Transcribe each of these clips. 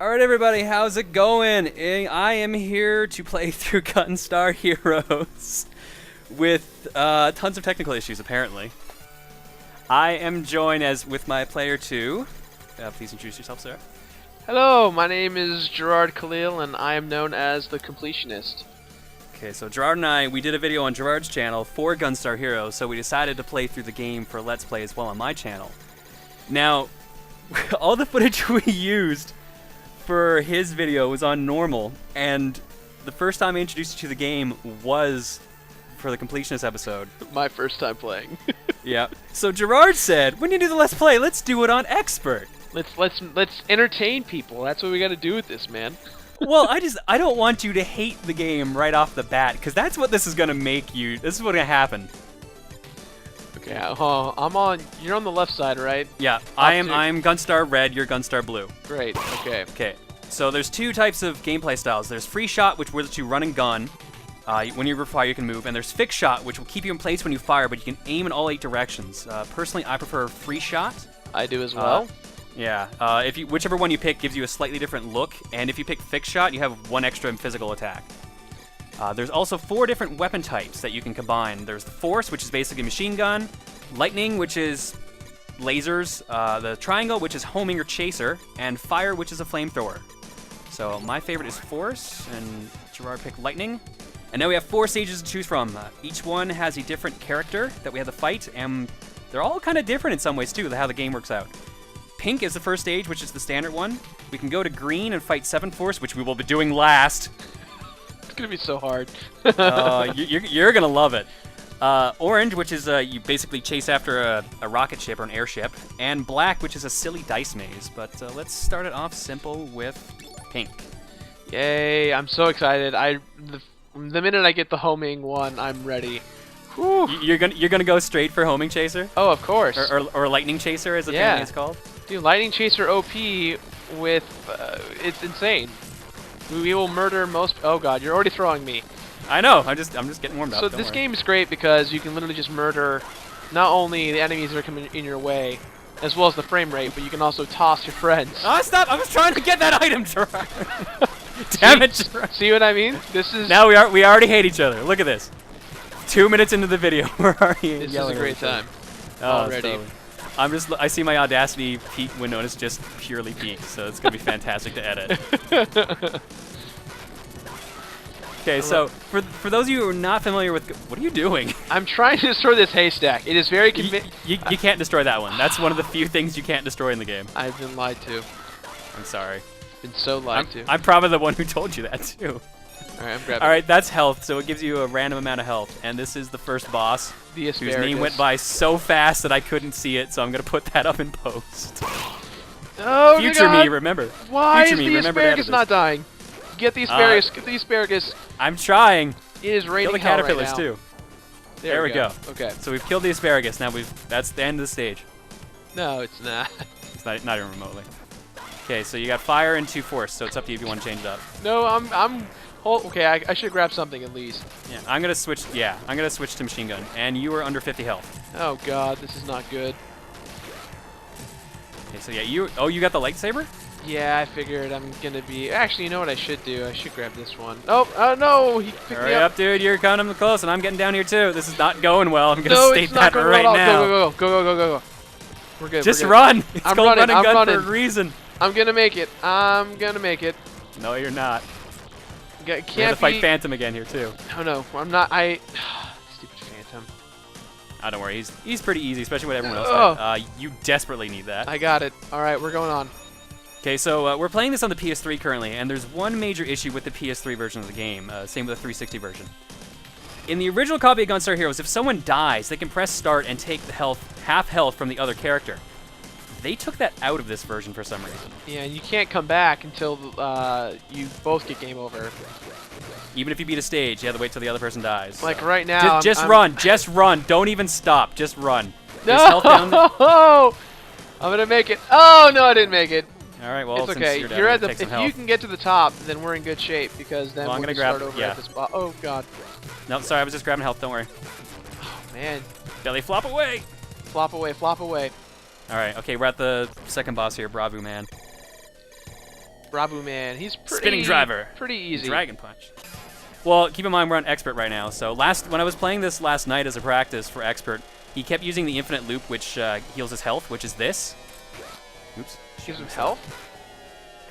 Alright everybody, how's it going? I am here to play through Gunstar Heroes with tons of technical issues apparently. I am joined with my player 2. Please introduce yourself, sir. Hello, my name is Gerard Khalil and I am known as the Completionist. Okay, so Gerard and we did a video on Gerard's channel for Gunstar Heroes, so we decided to play through the game for Let's Play as well on my channel. Now, all the footage we used for his video was on normal, and the first time I introduced you to the game was for the Completionist episode. My first time playing. Yeah. So Gerard said, when you do the Let's Play, let's do it on Expert. Let's entertain people. That's what we got to do with this, man. Well, I don't want you to hate the game right off the bat, because that's what this is gonna make you. This is what's gonna happen. Okay, you're on the left side, right? Yeah, I'm Gunstar Red, you're Gunstar Blue. Great, okay. Okay, so there's two types of gameplay styles. There's free shot, which will let you run and gun. When you fire, you can move. And there's fixed shot, which will keep you in place when you fire, but you can aim in all 8 directions. Personally, I prefer free shot. I do as well. Yeah, whichever one you pick gives you a slightly different look, and if you pick fixed shot, you have 1 extra in physical attack. There's also 4 different weapon types that you can combine. There's the Force, which is basically machine gun, Lightning, which is lasers, the Triangle, which is homing or chaser, and Fire, which is a flamethrower. So my favorite is Force, and Gerard picked Lightning. And now we have 4 stages to choose from. Each one has a different character that we have to fight, and they're all kind of different in some ways too, how the game works out. Pink is the first stage, which is the standard one. We can go to green and fight 7 Force, which we will be doing last. It's gonna be so hard. You're gonna love it. Orange, which is you basically chase after a rocket ship or an airship, and black, which is a silly dice maze. But let's start it off simple with pink. Yay! I'm so excited. The minute I get the homing one, I'm ready. Whew. You're gonna go straight for homing chaser? Oh, of course. Or lightning chaser, as apparently it's called. Dude, lightning chaser OP with it's insane. We will murder most. Oh god, you're already throwing me. I know. I'm just getting warmed up. So this game is great because you can literally just murder not only the enemies that are coming in your way, as well as the frame rate, but you can also toss your friends. Oh, stop! I was trying to get that item, Gerard. Damn it, Gerard. See what I mean? This is. Now we already hate each other. Look at this. 2 minutes into the video, we're already This is yelling a great time. Already. I see my Audacity peak window and it's just purely peaked, so it's gonna be fantastic to edit. Okay, so for those of you who are not familiar with, what are you doing? I'm trying to destroy this haystack. It is very convenient. You can't destroy that one. That's one of the few things you can't destroy in the game. I've been lied to. I'm sorry. Been so lied to. I'm probably the one who told you that too. Alright, I'm grabbing. Alright, that's health, so it gives you a random amount of health. And this is the first boss, the asparagus. whose name went by so fast that I couldn't see it, so I'm going to put that up in post. Oh, Future me, remember. Why Future is the asparagus not dying? Get the asparagus, get the asparagus. I'm trying. It is raining Kill the hell caterpillars right now. too. There we go. Okay. So we've killed the asparagus, now that's the end of the stage. No, it's not. It's not even remotely. Okay, so you got fire and 2 force, so it's up to you if you want to change it up. No, okay, I should grab something at least. Yeah, I'm gonna switch to machine gun, and you are under 50 health. Oh god, this is not good. Okay, so yeah, you got the lightsaber? Yeah, I figured I'm gonna be. Actually, you know what I should do? I should grab this one. Oh, no, he picked me up. Hurry up, dude! You're coming close, and I'm getting down here too. This is not going well. I'm gonna state that right now. Go. We're good. Just we're good. run. It's I'm called running. run and gun running. for a reason. I'm gonna make it. No, you're not. Can't We're gonna fight Phantom again here too. No, I'm not. Stupid Phantom. Oh, don't worry. He's pretty easy, especially with everyone else. You desperately need that. I got it. All right, we're going on. Okay, so we're playing this on the PS3 currently, and there's one major issue with the PS3 version of the game. Same with the 360 version. In the original copy of Gunstar Heroes, if someone dies, they can press start and take the half health from the other character. They took that out of this version for some reason. Yeah, and you can't come back until you both get game over. Even if you beat a stage, you have to wait till the other person dies. Like right now, just run. Don't even stop. Just run. No! I'm gonna make it. Oh no, I didn't make it. All right, well, it's okay. Since you're down, if you can get to the top, then we're in good shape because then we'll start over at the spot. Oh god. No, sorry, I was just grabbing health. Don't worry. Oh man. Belly flop away. Flop away. All right. Okay, we're at the second boss here, Bravo Man. Rabu Man. He's pretty Spinning driver. Pretty easy. Dragon punch. Well, keep in mind we're on expert right now. So when I was playing this last night as a practice for expert, he kept using the infinite loop, which heals his health, which is this. Oops. Gives him health.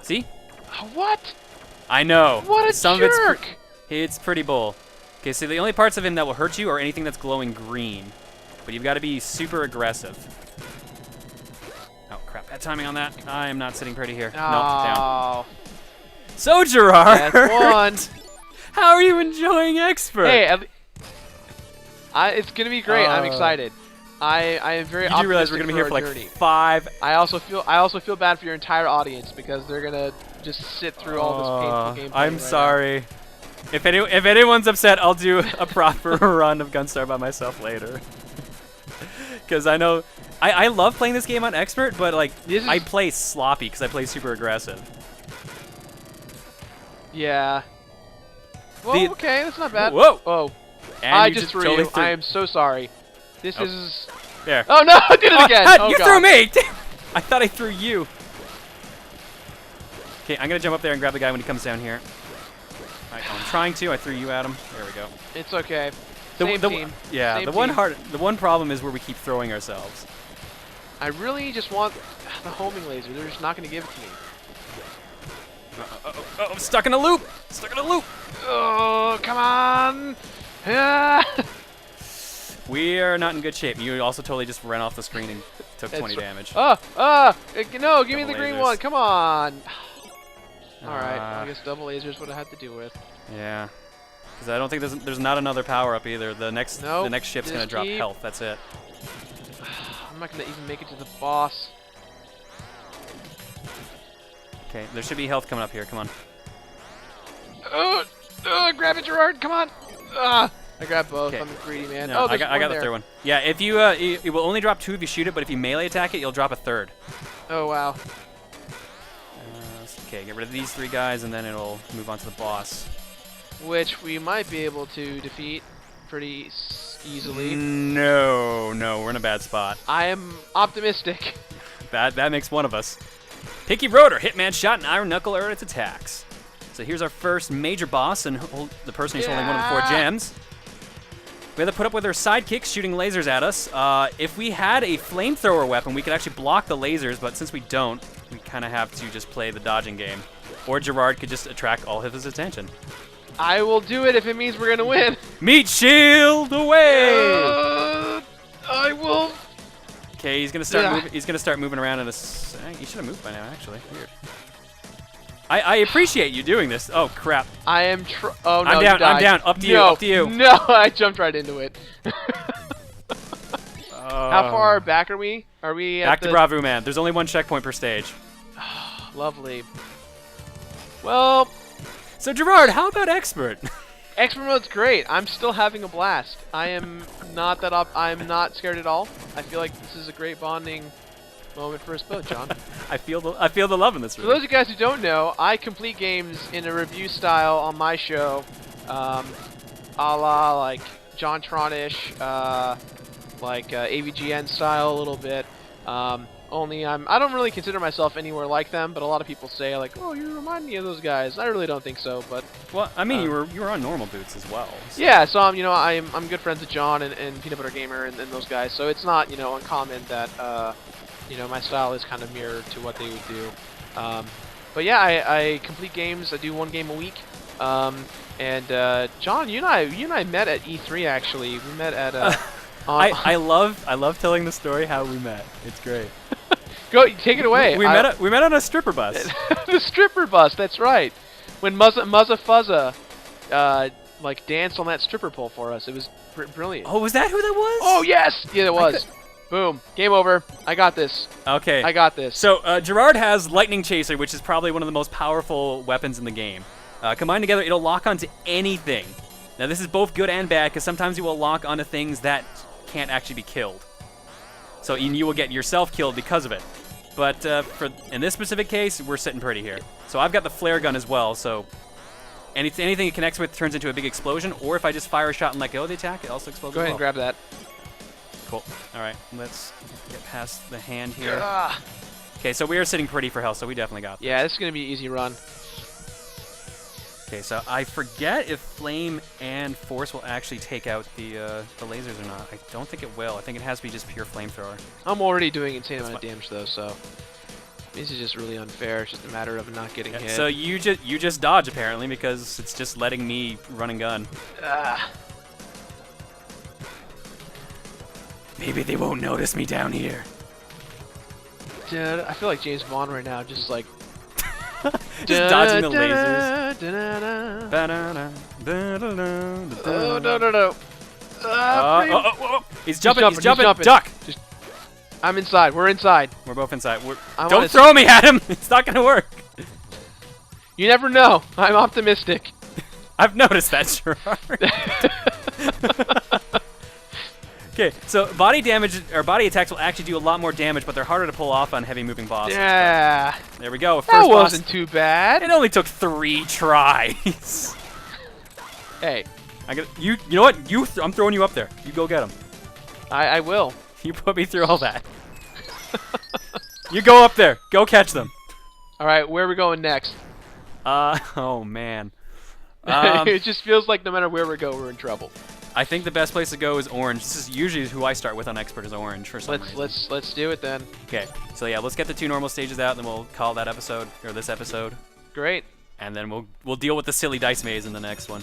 See? What? I know. What a Some jerk! Of it's pretty bull. Okay, so the only parts of him that will hurt you are anything that's glowing green. But you've got to be super aggressive. Oh, crap. Bad timing on that. I am not sitting pretty here. Oh. Nope, down. So, Gerard! That's one. How are you enjoying expert? Hey, it's going to be great. I'm excited. I am very optimistic. You do realize we're going to be here for like journey. 5... I also feel bad for your entire audience because they're going to just sit through all this painful gameplay. I'm sorry. If anyone's upset, I'll do a proper run of Gunstar by myself later. Because I know I love playing this game on expert, but like I play sloppy because I play super aggressive. Yeah. Well, okay, that's not bad. Whoa! Oh, And I you just threw totally you. I am so sorry. This is. There. Oh no! I did it again. Oh, you God. threw me! I thought I threw you. Okay, I'm gonna jump up there and grab the guy when he comes down here. Alright, I'm trying to. I threw you at him. There we go. It's okay. Same team. Yeah, Same the team. one problem is where we keep throwing ourselves. I really just want the homing laser. They're just not going to give it to me. Oh, I'm stuck in a loop! Stuck in a loop! Oh, come on! Ah. We are not in good shape. You also totally just ran off the screen and took 20 damage. No, give me the green lasers. one. Come on. Alright, I guess double lasers is what I had to do with. Yeah. Because I don't think there's not another power up either. The next ship's gonna drop health. That's it. I'm not gonna even make it to the boss. Okay, there should be health coming up here. Come on. Grab it, Gerard. Come on. I grabbed both. Okay. I'm a greedy man. No, Oh, I got the third one. Yeah, if you it will only drop 2 if you shoot it, but if you melee attack it, you'll drop a third. Oh wow. Okay, get rid of these 3 guys, and then it'll move on to the boss. Which we might be able to defeat pretty easily. No, we're in a bad spot. I am optimistic. That makes one of us. Pinky Rotor, Hitman Shot, and Iron Knuckle are its attacks. So here's our first major boss, and the person who's holding one of the 4 gems. We have to put up with our sidekicks shooting lasers at us. If we had a flamethrower weapon, we could actually block the lasers, but since we don't, we kind of have to just play the dodging game. Or Gerard could just attract all of his attention. I will do it if it means we're gonna win. Meat shield away! I will. Okay, he's gonna start. He's gonna start moving around in a. He should have moved by now, actually. Weird. I appreciate you doing this. Oh crap! I am. Oh no! I'm down. I'm down. Up to you. Up to you. No, I jumped right into it. How far back are we? Are we back to Bravo Man? There's only 1 checkpoint per stage. Lovely. Well. So Gerard, how about expert? Expert mode's great. I'm still having a blast. I am not that I'm not scared at all. I feel like this is a great bonding moment for us both, John. I feel the love in this room. For those of you guys who don't know, I complete games in a review style on my show, a la like JonTron-ish, like AVGN style a little bit. Only I don't really consider myself anywhere like them, but a lot of people say like, "Oh, you remind me of those guys." I really don't think so, but well, I mean, you were on normal boots as well. So. Yeah, so I'm good friends with John and Peanut Butter Gamer and those guys, so it's not uncommon that my style is kind of mirrored to what they would do. But yeah, I complete games. I do 1 game a week. And John, you and I met at E3 actually. We met at. I love telling the story how we met. It's great. Go take it away. We met on a stripper bus. The stripper bus. That's right. When Muzza Fuzza like danced on that stripper pole for us. It was brilliant. Oh, was that who that was? Oh yes, yeah, it was. Boom. Game over. I got this. Okay. I got this. So Gerard has Lightning Chaser, which is probably one of the most powerful weapons in the game. Combined together, it'll lock onto anything. Now this is both good and bad because sometimes you will lock onto things that can't actually be killed. So you will get yourself killed because of it. But in this specific case, we're sitting pretty here. So I've got the flare gun as well, so anything it connects with turns into a big explosion, or if I just fire a shot and let go of the attack, it also explodes. Go ahead and grab that. Cool. All right, let's get past the hand here. Okay, Okay, so we are sitting pretty for health, so we definitely got this. Yeah, this is gonna be an easy run. Okay, so I forget if Flame and Force will actually take out the lasers or not. I don't think it will. I think it has to be just pure Flamethrower. I'm already doing insane amount of damage though, so this is just really unfair. It's just a matter of not getting hit. So you just dodge apparently because it's just letting me run and gun. Maybe they won't notice me down here. Dude, I feel like James Bond right now, just like just dodging the lasers. Oh no! He's jumping! He's jumping! Duck! I'm inside. We're inside. We're both inside. Don't throw me at him! It's not gonna work. You never know. I'm optimistic. I've noticed that, Gerard. Okay, so body damage or body attacks will actually do a lot more damage, but they're harder to pull off on heavy moving bosses. Yeah. There we go. That wasn't too bad. It only took 3 tries. Hey, you know what? I'm throwing you up there. You go get him. I will. You put me through all that. You go up there. Go catch them. All right, where are we going next? Oh man. It just feels like no matter where we go, we're in trouble. I think the best place to go is orange. This is usually who I start with on expert is orange for some reason. Let's do it then. Okay, so yeah, let's get the 2 normal stages out, and then we'll call that episode or this episode. Great. And then we'll deal with the silly dice maze in the next one.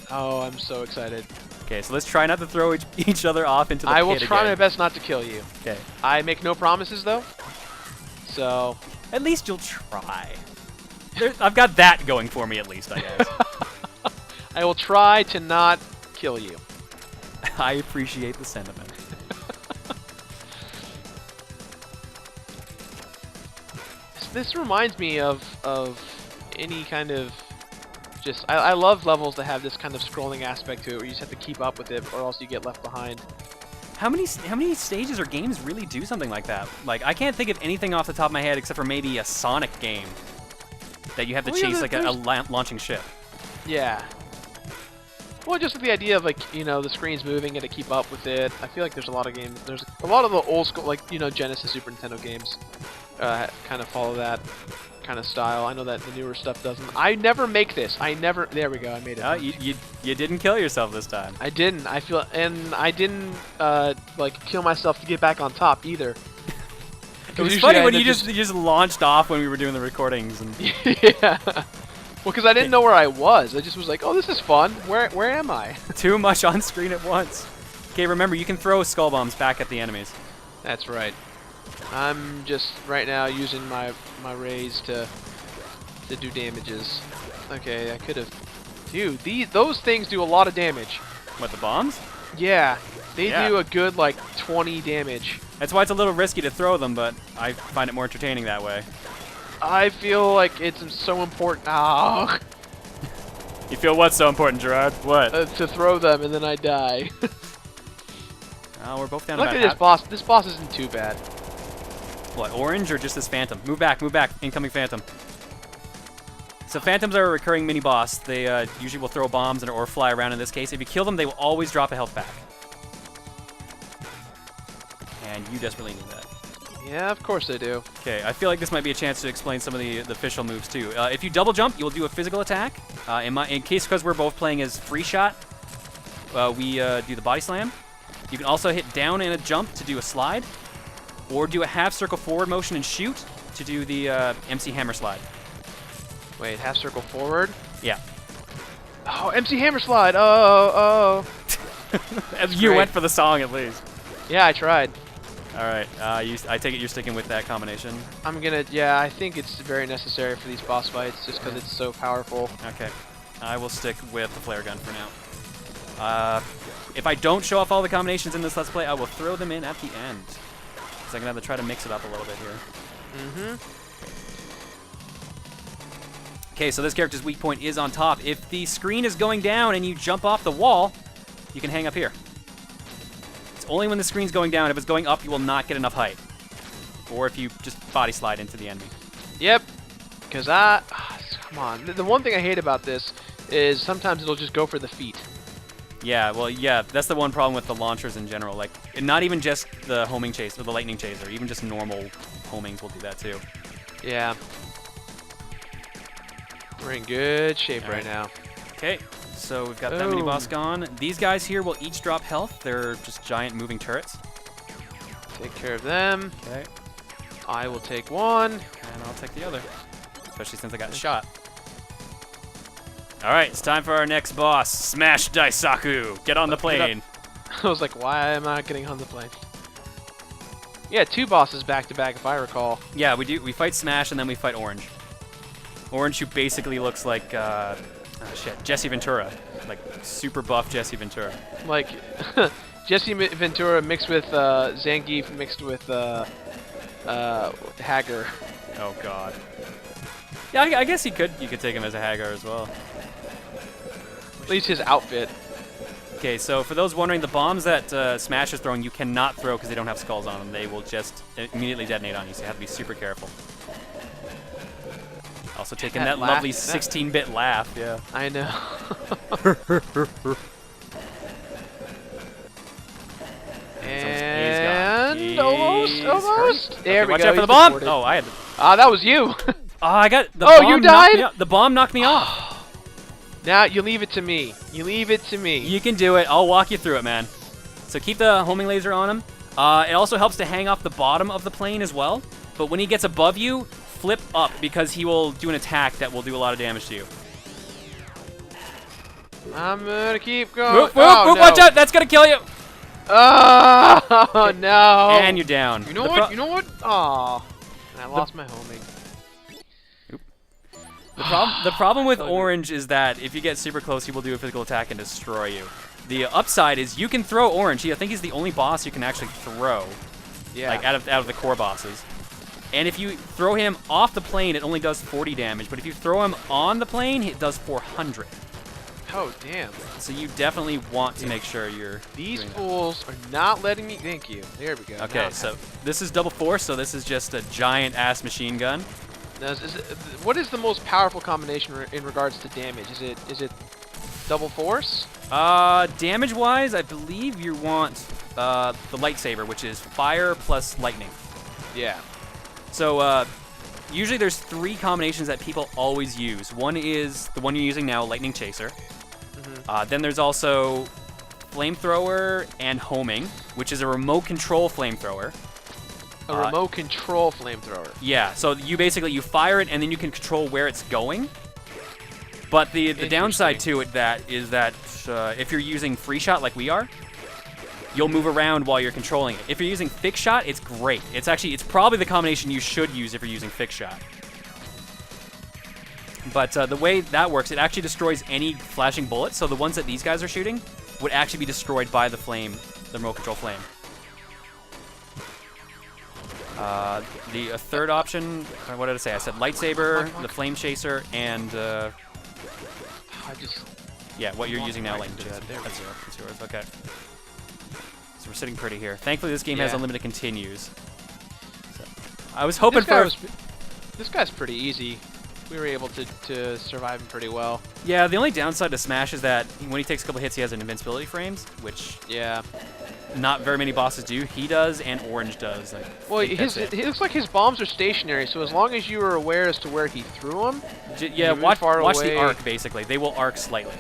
Oh, I'm so excited. Okay, so let's try not to throw each other off into the pit I will try again. my best not to kill you. Okay. I make no promises though. So. At least you'll try. I've got that going for me at least, I guess. I will try to not kill you. I appreciate the sentiment. This reminds me of any kind of just I love levels that have this kind of scrolling aspect to it where you just have to keep up with it or else you get left behind. How many stages or games really do something like that? Like I can't think of anything off the top of my head except for maybe a Sonic game that you have to chase like a launching ship. Yeah. Well, just the idea of, like, you know, the screen's moving and to keep up with it. I feel like there's a lot of games. There's a lot of the old school, like, you know, Genesis, Super Nintendo games kind of follow that kind of style. I know that the newer stuff doesn't. I never make this. There we go. I made it. Oh, you didn't kill yourself this time. I didn't. I didn't, like, kill myself to get back on top either. It was funny when you just launched off when we were doing the recordings. And yeah. Well, because I didn't know where I was. I just was like, oh, this is fun. Where am I? Too much on screen at once. Okay, remember, you can throw skull bombs back at the enemies. That's right. I'm just, right now, using my rays to do damages. Okay, I could have... Dude, those things do a lot of damage. What, the bombs? Yeah. They do a good, like, 20 damage. That's why it's a little risky to throw them, but I find it more entertaining that way. I feel like it's so important. Oh. You feel what's so important, Gerard? What? To throw them and then I die. Oh, we're both down. Look at this boss. This boss isn't too bad. What, orange or just this phantom? Move back, incoming phantom. So phantoms are a recurring mini boss. They usually will throw bombs or fly around in this case. If you kill them, they will always drop a health pack. And you desperately need that. Yeah, of course they do. Okay, I feel like this might be a chance to explain some of the official moves too. If you double jump, you'll do a physical attack. In case because we're both playing as free shot, we do the body slam. You can also hit down and a jump to do a slide, or do a half circle forward motion and shoot to do the MC hammer slide. Wait, half circle forward? Yeah. Oh, MC hammer slide. Oh. You went for the song at least. Yeah, I tried. All right, I take it you're sticking with that combination. Yeah, I think it's very necessary for these boss fights just because it's so powerful. Okay, I will stick with the flare gun for now. If I don't show off all the combinations in this Let's Play, I will throw them in at the end. So I'm gonna have to try to mix it up a little bit here. Okay, so this character's weak point is on top. If the screen is going down and you jump off the wall, you can hang up here. It's only when the screen's going down. If it's going up, you will not get enough height. Or if you just body slide into the enemy. Yep. Because come on. The one thing I hate about this is sometimes it'll just go for the feet. Yeah, well, yeah, that's the one problem with the launchers in general. Like, not even just the homing chase or the lightning chaser, even just normal homings will do that too. Yeah. We're in good shape right now. Okay, so we've got that mini boss gone. These guys here will each drop health. They're just giant moving turrets. Take care of them. Okay. I will take one. And I'll take the other. Especially since I got shot. Alright, it's time for our next boss. Smash Daisaku! Get on the plane! I was like, why am I not getting on the plane? Yeah, 2 bosses back to back if I recall. Yeah, we do. We fight Smash and then we fight Orange. Orange, who basically looks like, Jesse Ventura. Like, super buff Jesse Ventura. Like, Jesse Ventura mixed with Zangief mixed with Hagar. Oh god. Yeah, I guess you could take him as a Hagar as well. At least his outfit. Okay, so for those wondering, the bombs that Smash is throwing, you cannot throw because they don't have skulls on them. They will just immediately detonate on you, so you have to be super careful. Also taking that lovely 16-bit laugh, yeah. I know. And almost. There we go. Watch out for the bomb! Oh, I had. That was you. I got the Oh, bomb. you died? The bomb knocked me off. Now you leave it to me. You leave it to me. You can do it. I'll walk you through it, man. So keep the homing laser on him. It also helps to hang off the bottom of the plane as well. But when he gets above you, flip up because he will do an attack that will do a lot of damage to you. I'm gonna keep going. Whoop, whoop, Oh, whoop, no. watch out! That's gonna kill you. Oh no! And you're down. You know what? You know what? Oh, I lost my homing. The problem with Orange is that if you get super close, he will do a physical attack and destroy you. The upside is you can throw Orange. I think he's the only boss you can actually throw. Yeah. Like out of the core bosses. And if you throw him off the plane, it only does 40 damage. But if you throw him on the plane, it does 400. Oh damn! So you definitely want to make sure you're. These fools are not letting me. Thank you. There we go. Okay, so this is double force. So this is just a giant ass machine gun. Now, what is the most powerful combination in regards to damage? Is it double force? Damage-wise, I believe you want the lightsaber, which is fire plus lightning. Yeah. So usually there's 3 combinations that people always use. One is the one you're using now, Lightning Chaser. Mm-hmm. Then there's also Flamethrower and Homing, which is a remote control flamethrower. A remote control flamethrower. Yeah, so you fire it and then you can control where it's going. But the downside to it is that if you're using free shot like we are, you'll move around while you're controlling it. If you're using fixed shot, it's great. It's probably the combination you should use if you're using fixed shot. But the way that works, it actually destroys any flashing bullets. So the ones that these guys are shooting would actually be destroyed by the remote control flame. The third option, what did I say? I said lightsaber, the flame chaser, and yeah, what you're using now, lightning chaser. That's yours. Okay. So we're sitting pretty here. Thankfully, this game has unlimited continues. So, I was hoping this guy's pretty easy. We were able to survive him pretty well. Yeah, the only downside to Smash is that when he takes a couple hits, he has an invincibility frames, which not very many bosses do. He does, and Orange does. Like, well, it looks like his bombs are stationary, so as long as you are aware as to where he threw them, watch the arc. Basically, they will arc slightly.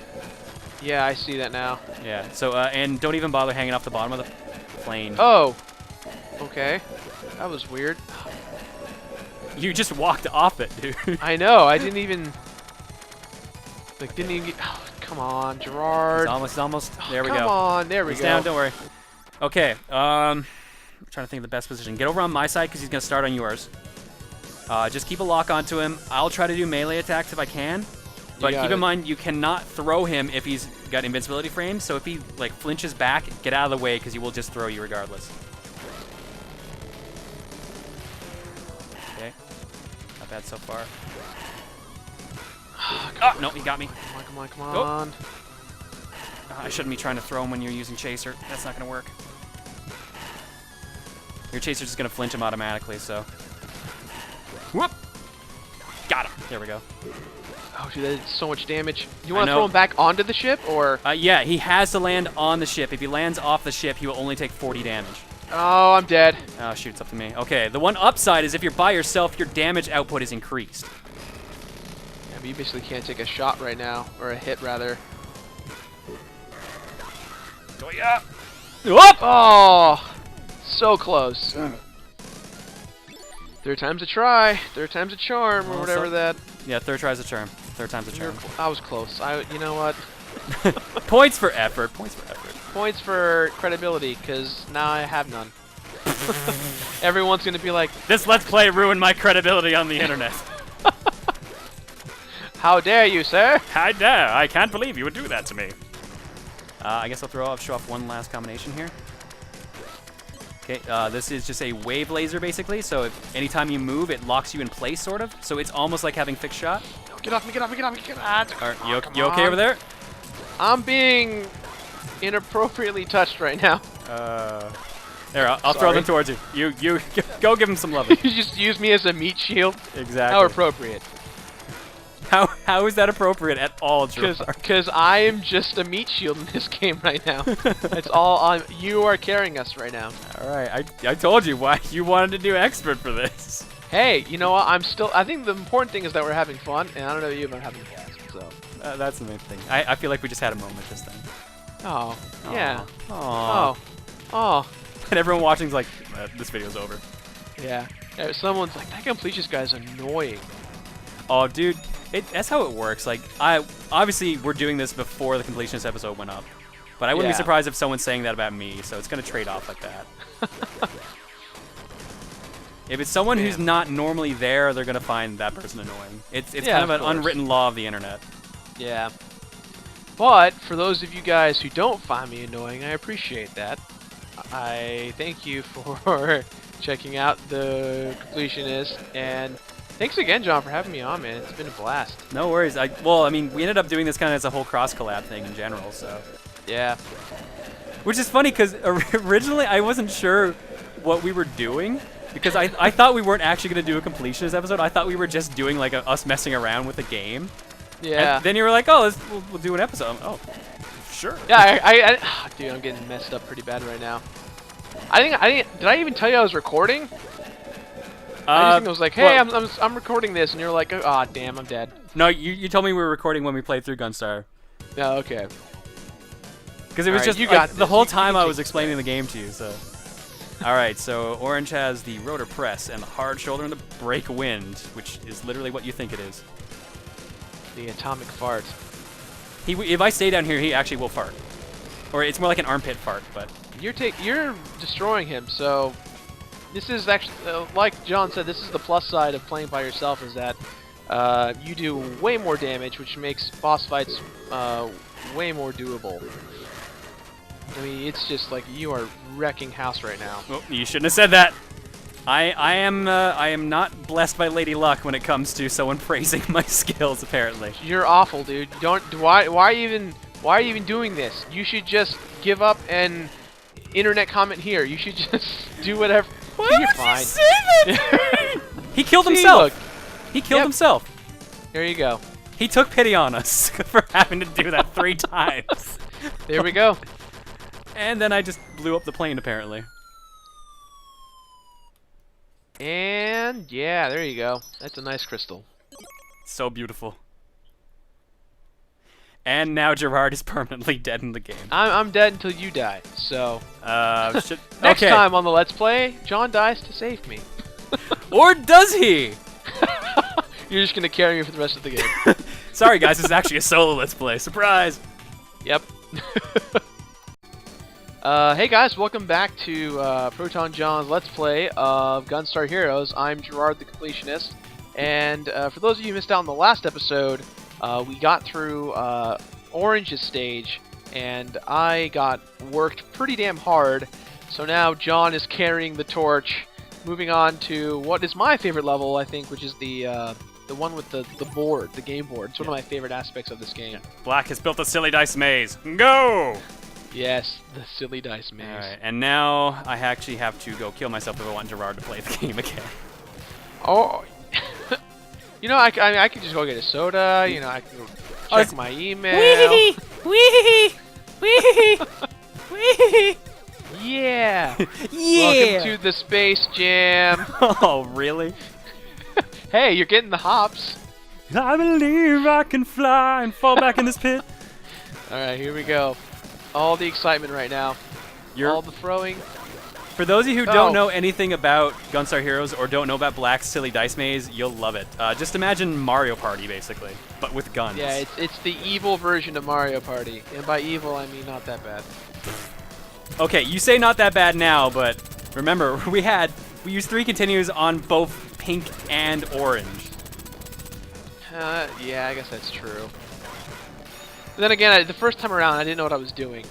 Yeah, I see that now. Yeah. So and don't even bother hanging off the bottom of the plane. Oh. Okay. That was weird. You just walked off it, dude. I know. I didn't even. Like, didn't even get. Oh, come on, Gerard. It's almost. There we go. Come on, there we go. Down. Don't worry. Okay. I'm trying to think of the best position. Get over on my side because he's gonna start on yours. Just keep a lock onto him. I'll try to do melee attacks if I can. But keep in mind, you cannot throw him if he's got invincibility frames. So if he like flinches back, get out of the way because he will just throw you regardless. Okay, not bad so far. Oh no, he got me. Come on. I shouldn't be trying to throw him when you're using Chaser. That's not gonna work. Your Chaser's just gonna flinch him automatically. So, whoop, got him. There we go. Oh, dude, that did so much damage. You want to throw him back onto the ship, or? Yeah, he has to land on the ship. If he lands off the ship, he will only take 40 damage. Oh, I'm dead. Oh, shoot, it's up to me. Okay, the one upside is if you're by yourself, your damage output is increased. Yeah, but you basically can't take a shot right now, or a hit rather. Oh, yeah. Whoop! Oh, so close. Third time's a try. Third time's a charm, or whatever that. Yeah, third try's a charm. Third time's a charm. I was close. You know what? Points for effort. Points for effort. Points for credibility, because now I have none. Everyone's going to be like, this Let's Play ruined my credibility on the internet. how dare you, sir? How dare! I can't believe you would do that to me. I guess I'll show off one last combination here. Okay, this is just a wave laser, basically. So if anytime you move, it locks you in place, sort of. So it's almost like having fixed shot. No, get off me, get off me, get off me, get off me. Are you okay over there? I'm being inappropriately touched right now. There, I'll throw them towards you. You go give them some love. You just use me as a meat shield? Exactly. How appropriate. How is that appropriate at all, Gerard? Because I am just a meat shield in this game right now. That's all you are carrying us right now. All right, I told you why you wanted to do expert for this. Hey, you know what? I think the important thing is that we're having fun, and I don't know you, but I'm having fun. So that's the main thing. I feel like we just had a moment just then. Oh, yeah. Aww. Oh. And everyone watching's like, this video's over. Yeah. Someone's like, that completionist guy's annoying. Oh, dude, that's how it works. Like, obviously we're doing this before the completionist episode went up, but I wouldn't be surprised if someone's saying that about me. So it's gonna trade off like that. If it's someone who's not normally there, they're gonna find that person annoying. It's kind of an unwritten law of the internet. Yeah. But for those of you guys who don't find me annoying, I appreciate that. I thank you for checking out the completionist, and thanks again, John, for having me on, man. It's been a blast. No worries. Well, I mean, we ended up doing this kind of as a whole cross-collab thing in general, so. Yeah. Which is funny, because originally I wasn't sure what we were doing, because I thought we weren't actually going to do a completionist episode. I thought we were just doing, like, us messing around with the game. Yeah. And then you were like, oh, we'll do an episode. Oh, sure. Yeah, dude, I'm getting messed up pretty bad right now. Did I even tell you I was recording? I just think I was like, hey, I'm recording this, and you're like, oh, damn, I'm dead. No, you told me we were recording when we played through Gunstar. Oh, okay. Because it was just the whole time I was explaining the game to you, so. Alright, so Orange has the rotor press and the hard shoulder and the brake wind, which is literally what you think it is. The atomic fart. If I stay down here, he actually will fart. Or it's more like an armpit fart, but. You're destroying him, so this is actually, like John said, this is the plus side of playing by yourself, is that you do way more damage, which makes boss fights way more doable. I mean, it's just like you are wrecking house right now. Oh, you shouldn't have said that. I am not blessed by Lady Luck when it comes to someone praising my skills. Apparently, you're awful, dude. Why are you even doing this? You should just give up and internet comment here. You should just do whatever. Why you're would fine. you say that? He killed himself. Look. He killed himself. There you go. He took pity on us for having to do that 3 times. There we go. And then I just blew up the plane, apparently. And yeah, there you go. That's a nice crystal. So beautiful. And now Gerard is permanently dead in the game. I'm dead until you die. So next time on the Let's Play, John dies to save me. Or does he? You're just gonna carry me for the rest of the game. Sorry guys, this is actually a solo Let's Play. Surprise! Yep. Hey guys, welcome back to ProtonJon's Let's Play of Gunstar Heroes. I'm Gerard the Completionist, and for those of you who missed out on the last episode, we got through Orange's stage, and I got worked pretty damn hard, so now John is carrying the torch, moving on to what is my favorite level, I think, which is the one with the board, the game board. It's one of my favorite aspects of this game. Black has built a silly dice maze. Go! Yes, the silly dice maze. Alright, and now I actually have to go kill myself if I want Gerard to play the game again. Oh, you know, I could just go get a soda, you know, I can go check my email. Wee! Wee! Wee! Wee! Yeah! Yeah! Welcome to the Space Jam! Oh, really? Hey, you're getting the hops! I believe I can fly and fall back in this pit. Alright, here we go. All the excitement right now. All the throwing. For those of you who don't know anything about Gunstar Heroes or don't know about Black's silly dice maze, you'll love it. Just imagine Mario Party, basically, but with guns. Yeah, it's the evil version of Mario Party. And by evil, I mean not that bad. Okay, you say not that bad now, but remember, we used 3 continues on both pink and orange. Yeah, I guess that's true. But then again, the first time around, I didn't know what I was doing.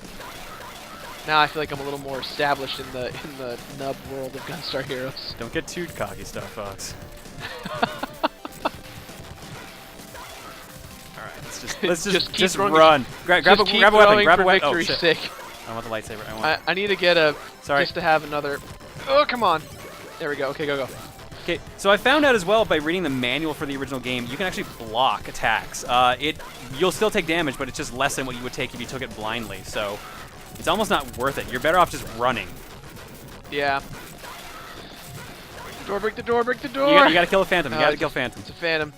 Now I feel like I'm a little more established in the nub world of Gunstar Heroes. Don't get too cocky, Star Fox. All right, let's just run. Grab a weapon. Grab a weapon. Oh shit! Sake. I want the lightsaber. I need to get a. Sorry. Just to have another. Oh come on! There we go. Okay, go. Okay, so I found out as well by reading the manual for the original game, you can actually block attacks. You'll still take damage, but it's just less than what you would take if you took it blindly. So it's almost not worth it. You're better off just running. Yeah. Break the door! You gotta kill a phantom. You gotta kill phantom. It's a phantom.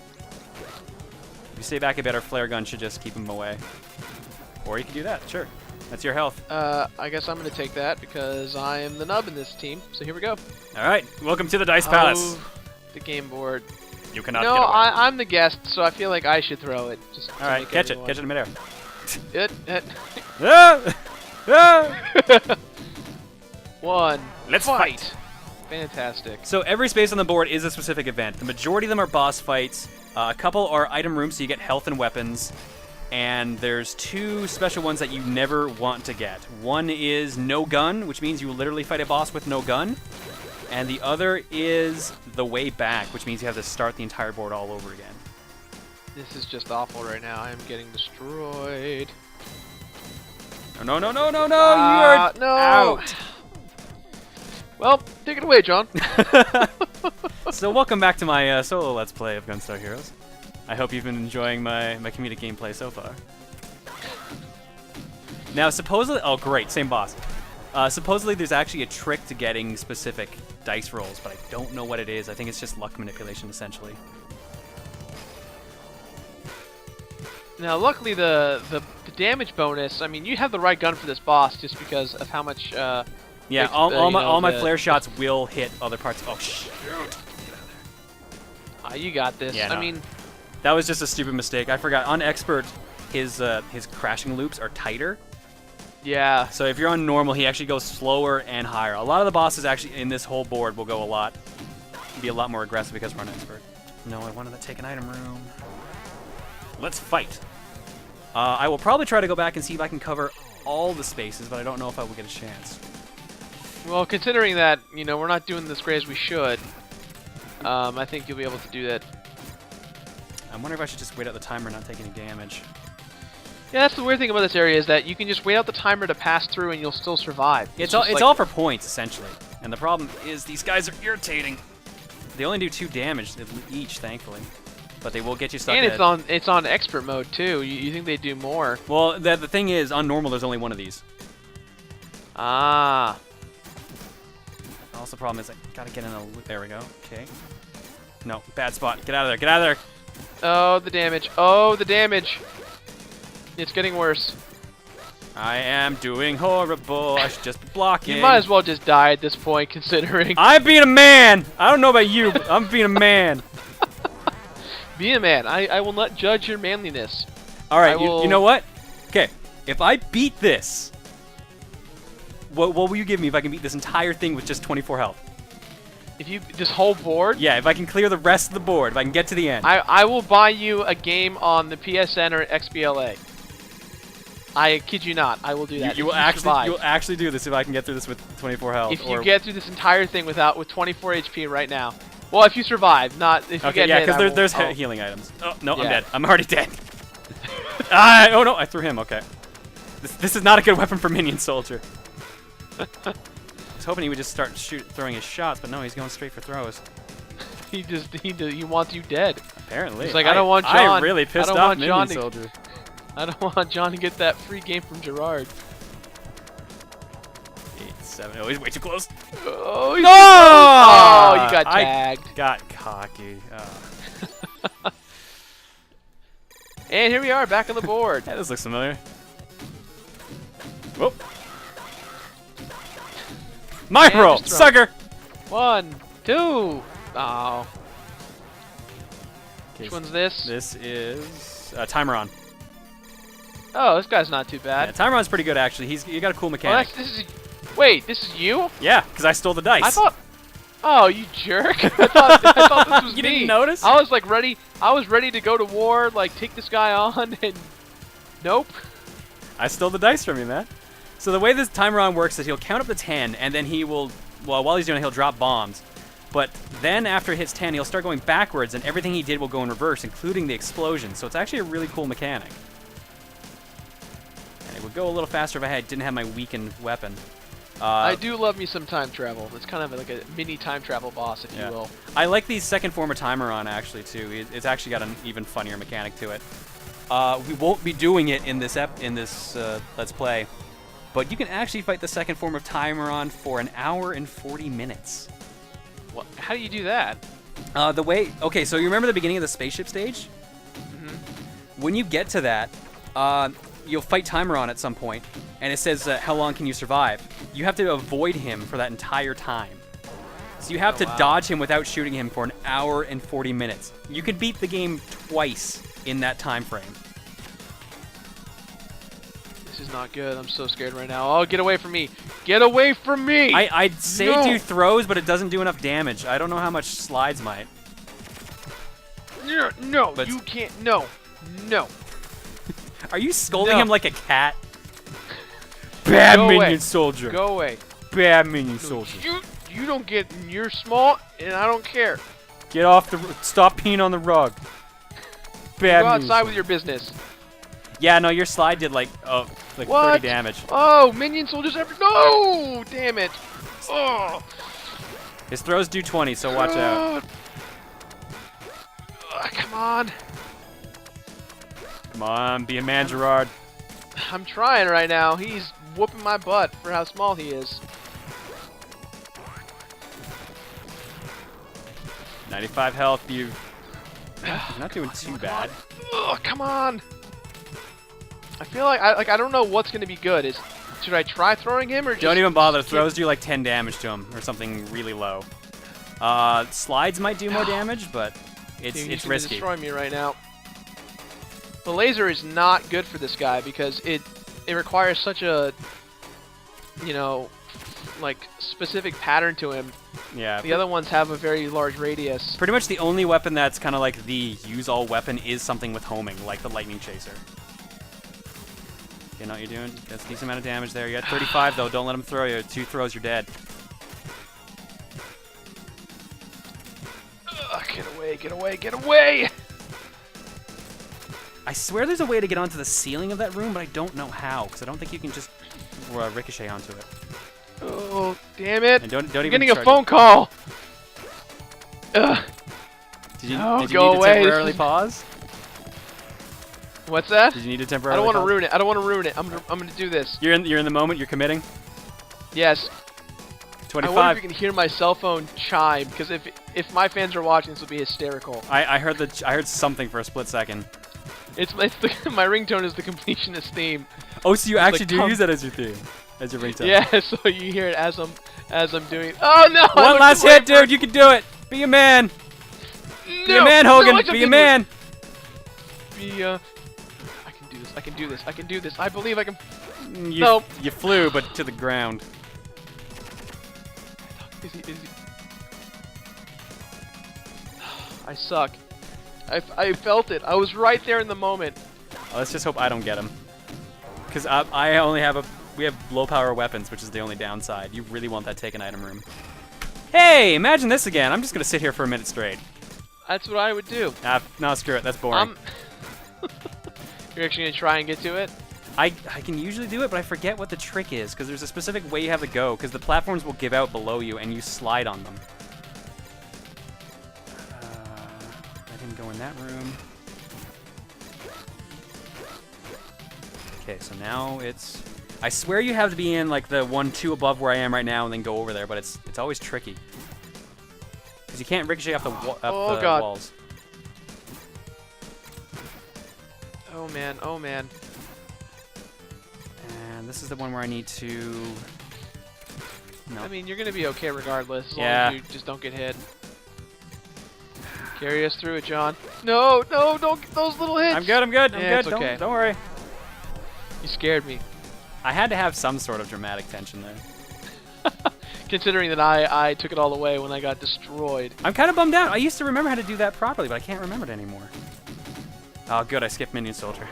If you stay back a bit, our flare gun should just keep him away. Or you can do that. Sure. That's your health. I guess I'm gonna take that because I am the nub in this team. So here we go. All right. Welcome to the Dice Palace. The game board. You cannot. No, get away. I'm the guest, so I feel like I should throw it. Just all right. Catch it in midair. One. Let's fight. Fantastic. So every space on the board is a specific event. The majority of them are boss fights. A couple are item rooms, so you get health and weapons. And there's 2 special ones that you never want to get. One is no gun, which means you will literally fight a boss with no gun. And the other is the way back, which means you have to start the entire board all over again. This is just awful right now. I am getting destroyed. No, you're out. Well, take it away, John. So welcome back to my solo Let's Play of Gunstar Heroes. I hope you've been enjoying my comedic gameplay so far. Now, supposedly... Oh, great. Same boss. Supposedly, there's actually a trick to getting specific dice rolls, but I don't know what it is. I think it's just luck manipulation, essentially. Now, luckily, the damage bonus... I mean, you have the right gun for this boss just because of how much... yeah, all my flare shots will hit other parts. Oh, shoot. You got this. Yeah, no. I mean... That was just a stupid mistake. I forgot. On Expert, his crashing loops are tighter. Yeah. So if you're on normal, he actually goes slower and higher. A lot of the bosses actually in this whole board will go be a lot more aggressive because we're on Expert. No, I wanted to take an item room. Let's fight. I will probably try to go back and see if I can cover all the spaces, but I don't know if I will get a chance. Well, considering that, you know, we're not doing this great as we should, I think you'll be able to do that. I'm wondering if I should just wait out the timer and not take any damage. Yeah, that's the weird thing about this area is that you can just wait out the timer to pass through and you'll still survive. It's all for points, essentially. And the problem is these guys are irritating. They only do 2 damage each, thankfully. But they will get you stuck. And it's on expert mode, too. You think they do more. Well, the thing is, on normal, there's only one of these. Ah. Also, the problem is I gotta get in a loop. There we go. Okay. No, bad spot. Get out of there. Get out of there. Oh, the damage. Oh, the damage. It's getting worse. I am doing horrible. I should just be blocking. You might as well just die at this point, considering. I'm being a man. I don't know about you, but I'm being a man. Be a man. I will not judge your manliness. All right. You know what? Okay. If I beat this, what will you give me if I can beat this entire thing with just 24 health? If you this whole board? Yeah, if I can clear the rest of the board, if I can get to the end. I will buy you a game on the PSN or XBLA. I kid you not. I will do that. You'll actually do this if I can get through this with 24 health. If you get through this entire thing with 24 HP right now. Well, if you survive, not if you get hit. Yeah, because there's healing items. Oh no, yeah. I'm dead. I'm already dead. Oh no, I threw him. Okay. This is not a good weapon for minion soldier. I was hoping he would just start throwing his shots, but no, he's going straight for throws. He wants you dead. Apparently. He's like, I don't want John. I really pissed off minion soldier. I don't want John to get that free game from Gerard. 7. Oh, he's way too close. Oh, he's No! Oh, you got tagged. I got cocky. And here we are, back on the board. Yeah, this looks familiar. Whoop. My And roll, just throw. sucker! 1, 2. Oh. Okay, Which one's this? This is Timeron. Oh, this guy's not too Yeah, bad. Timeron's pretty good actually. You got a cool Oh, mechanic. wait, this is you? Yeah, because I stole the dice. I thought. Oh, you jerk! I thought this was You me. didn't notice? I was like ready. I was ready to go to war, like take this guy on, and nope. I stole the dice from you, man. So the way this Timeron works is he'll count up to 10, and then he will, well, while he's doing it, he'll drop bombs. But then after it hits 10, he'll start going backwards, and everything he did will go in reverse, including the explosion. So it's actually a really cool mechanic. And it would go a little faster if I didn't have my weakened weapon. I do love me some time travel. It's kind of like a mini time travel boss, if you will. I like the second form of Timeron, actually, too. It's actually got an even funnier mechanic to it. We won't be doing it in this Let's Play, but you can actually fight the second form of Timeron for 1 hour and 40 minutes. What? How do you do that? Okay, so you remember the beginning of the spaceship stage? Mm-hmm. When you get to that, you'll fight Timeron at some point, and it says, how long can you survive? You have to avoid him for that entire time. So you have to dodge him without shooting him for 1 hour and 40 minutes. You could beat the game twice in that time frame. This is not good. I'm so scared right now. Oh, get away from me! Get away from me! I'd say do throws, but it doesn't do enough damage. I don't know how much slides might. No, you can't. No. Are you scolding him like a cat? Bad Go minion away. soldier. Go away. Bad minion soldier. You don't get. You're small, and I don't care. Get off the. Stop peeing on the rug. Bad Go minion outside soldier. with your business. Yeah, no, your slide did like 30 damage. Oh, minion soldiers every. No! Damn it! Oh! His throws do 20, so watch out. Come on! Come on, be a man, Gerard. I'm trying right now. He's whooping my butt for how small he is. 95 health. You're not doing too bad. Oh, come on! I feel like I don't know what's gonna be good. Should I try throwing him or just Don't even bother. Throws do like 10 damage to him or something really low. Slides might do more damage, but it's risky. Destroy me right now. The laser is not good for this guy because it requires such a like specific pattern to him. Yeah. The other ones have a very large radius. Pretty much the only weapon that's kind of like the use-all weapon is something with homing, like the lightning chaser. You know what you're doing? That's a decent amount of damage there. You're at 35 though. Don't let him throw you. 2 throws, you're dead. Get away! Get away! Get away! I swear there's a way to get onto the ceiling of that room, but I don't know how, because I don't think you can just ricochet onto it. Oh, damn it! And don't I'm even getting a try phone call. Ugh. Did you No, need to go away. temporarily pause? What's that? Did you need to I temporarily don't want to pause? ruin it. I don't want to ruin it. I'm gonna do this. You're in the moment. You're committing. Yes. I wonder 25. if you can hear my cell phone chime, because if my fans are watching, this will be hysterical. I heard something for a split second. My ringtone is the completionist theme. Oh, so you actually like, do use that as your theme, as your ringtone. Yeah, so you hear it as I'm doing. Oh no! One last hit, dude. You can do it. Be a man. Be a man, Hogan. Be a man. I can do this. I can do this. I can do this. I believe I can. You flew, but to the ground. Is he? I suck. I felt it. I was right there in the moment. Oh, let's just hope I don't get him. Because we have low power weapons, which is the only downside. You really want that taken item room. Hey, imagine this again. I'm just going to sit here for a minute straight. That's what I would do. No, screw it. That's boring. You're actually going to try and get to it? I can usually do it, but I forget what the trick is, because there's a specific way you have to go, because the platforms will give out below you, and you slide on them. Let him go in that room. Okay, so now it's... I swear you have to be in like the 1-2 above where I am right now and then go over there, but it's always tricky. Because you can't ricochet off the, God. walls. Oh man, oh man. And this is the one where I need to... No. I mean, you're gonna be okay regardless, as long Yeah. as you just don't get hit. Carry us through it, John. No, no, don't get those little hits! I'm good, I'm good, I'm Yeah, good. it's okay. Don't worry. You scared me. I had to have some sort of dramatic tension there. Considering that I took it all away when I got destroyed. I'm kind of bummed out. I used to remember how to do that properly, but I can't remember it anymore. Oh, good. I skipped Minion Soldier.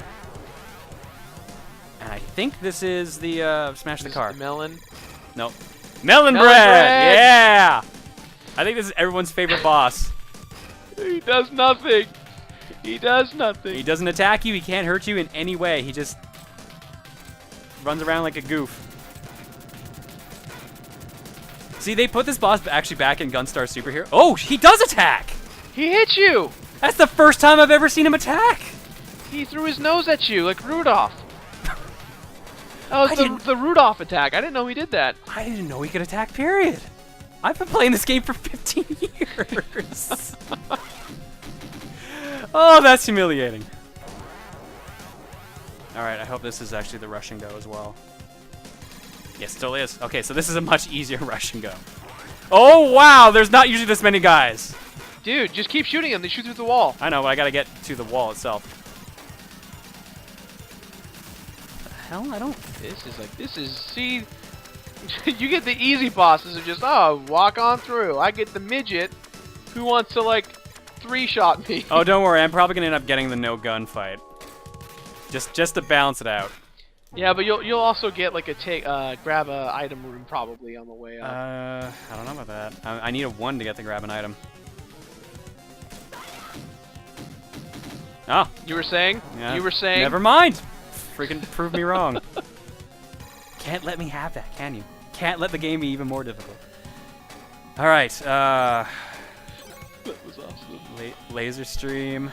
And I think this is the Smash the Car. The melon. Nope. Melon bread! Yeah! I think this is everyone's favorite boss. He does nothing. He does nothing. He doesn't attack you. He can't hurt you in any way. He just runs around like a goof. See, they put this boss actually back in Gunstar Superhero. Oh, he does attack! He hit you! That's the first time I've ever seen him attack! He threw his nose at you like Rudolph. That was the Rudolph attack. I didn't know he did that. I didn't know he could attack, period. I've been playing this game for 15 years. Oh, that's humiliating. Alright, I hope this is actually the rush and go as well. Yes, still is. Okay, so this is a much easier rush and go. Oh, wow, there's not usually this many guys. Dude, just keep shooting them. They shoot through the wall. I know, but I gotta get to the wall itself. Hell, I don't... See, you get the easy bosses who just, oh, walk on through. I get the midget who wants to, like, 3-shot me. Oh, don't worry, I'm probably gonna end up getting the no gun fight. Just to balance it out. Yeah, but you'll also get, like, grab a item room probably on the way up. I don't know about that. I need a 1 to get to grab an item. Oh. You were saying? Yeah. You were saying? Never mind. Freaking prove me wrong. Can't let me have that, can you? Can't let the game be even more difficult. All right. That was awesome. Laser stream.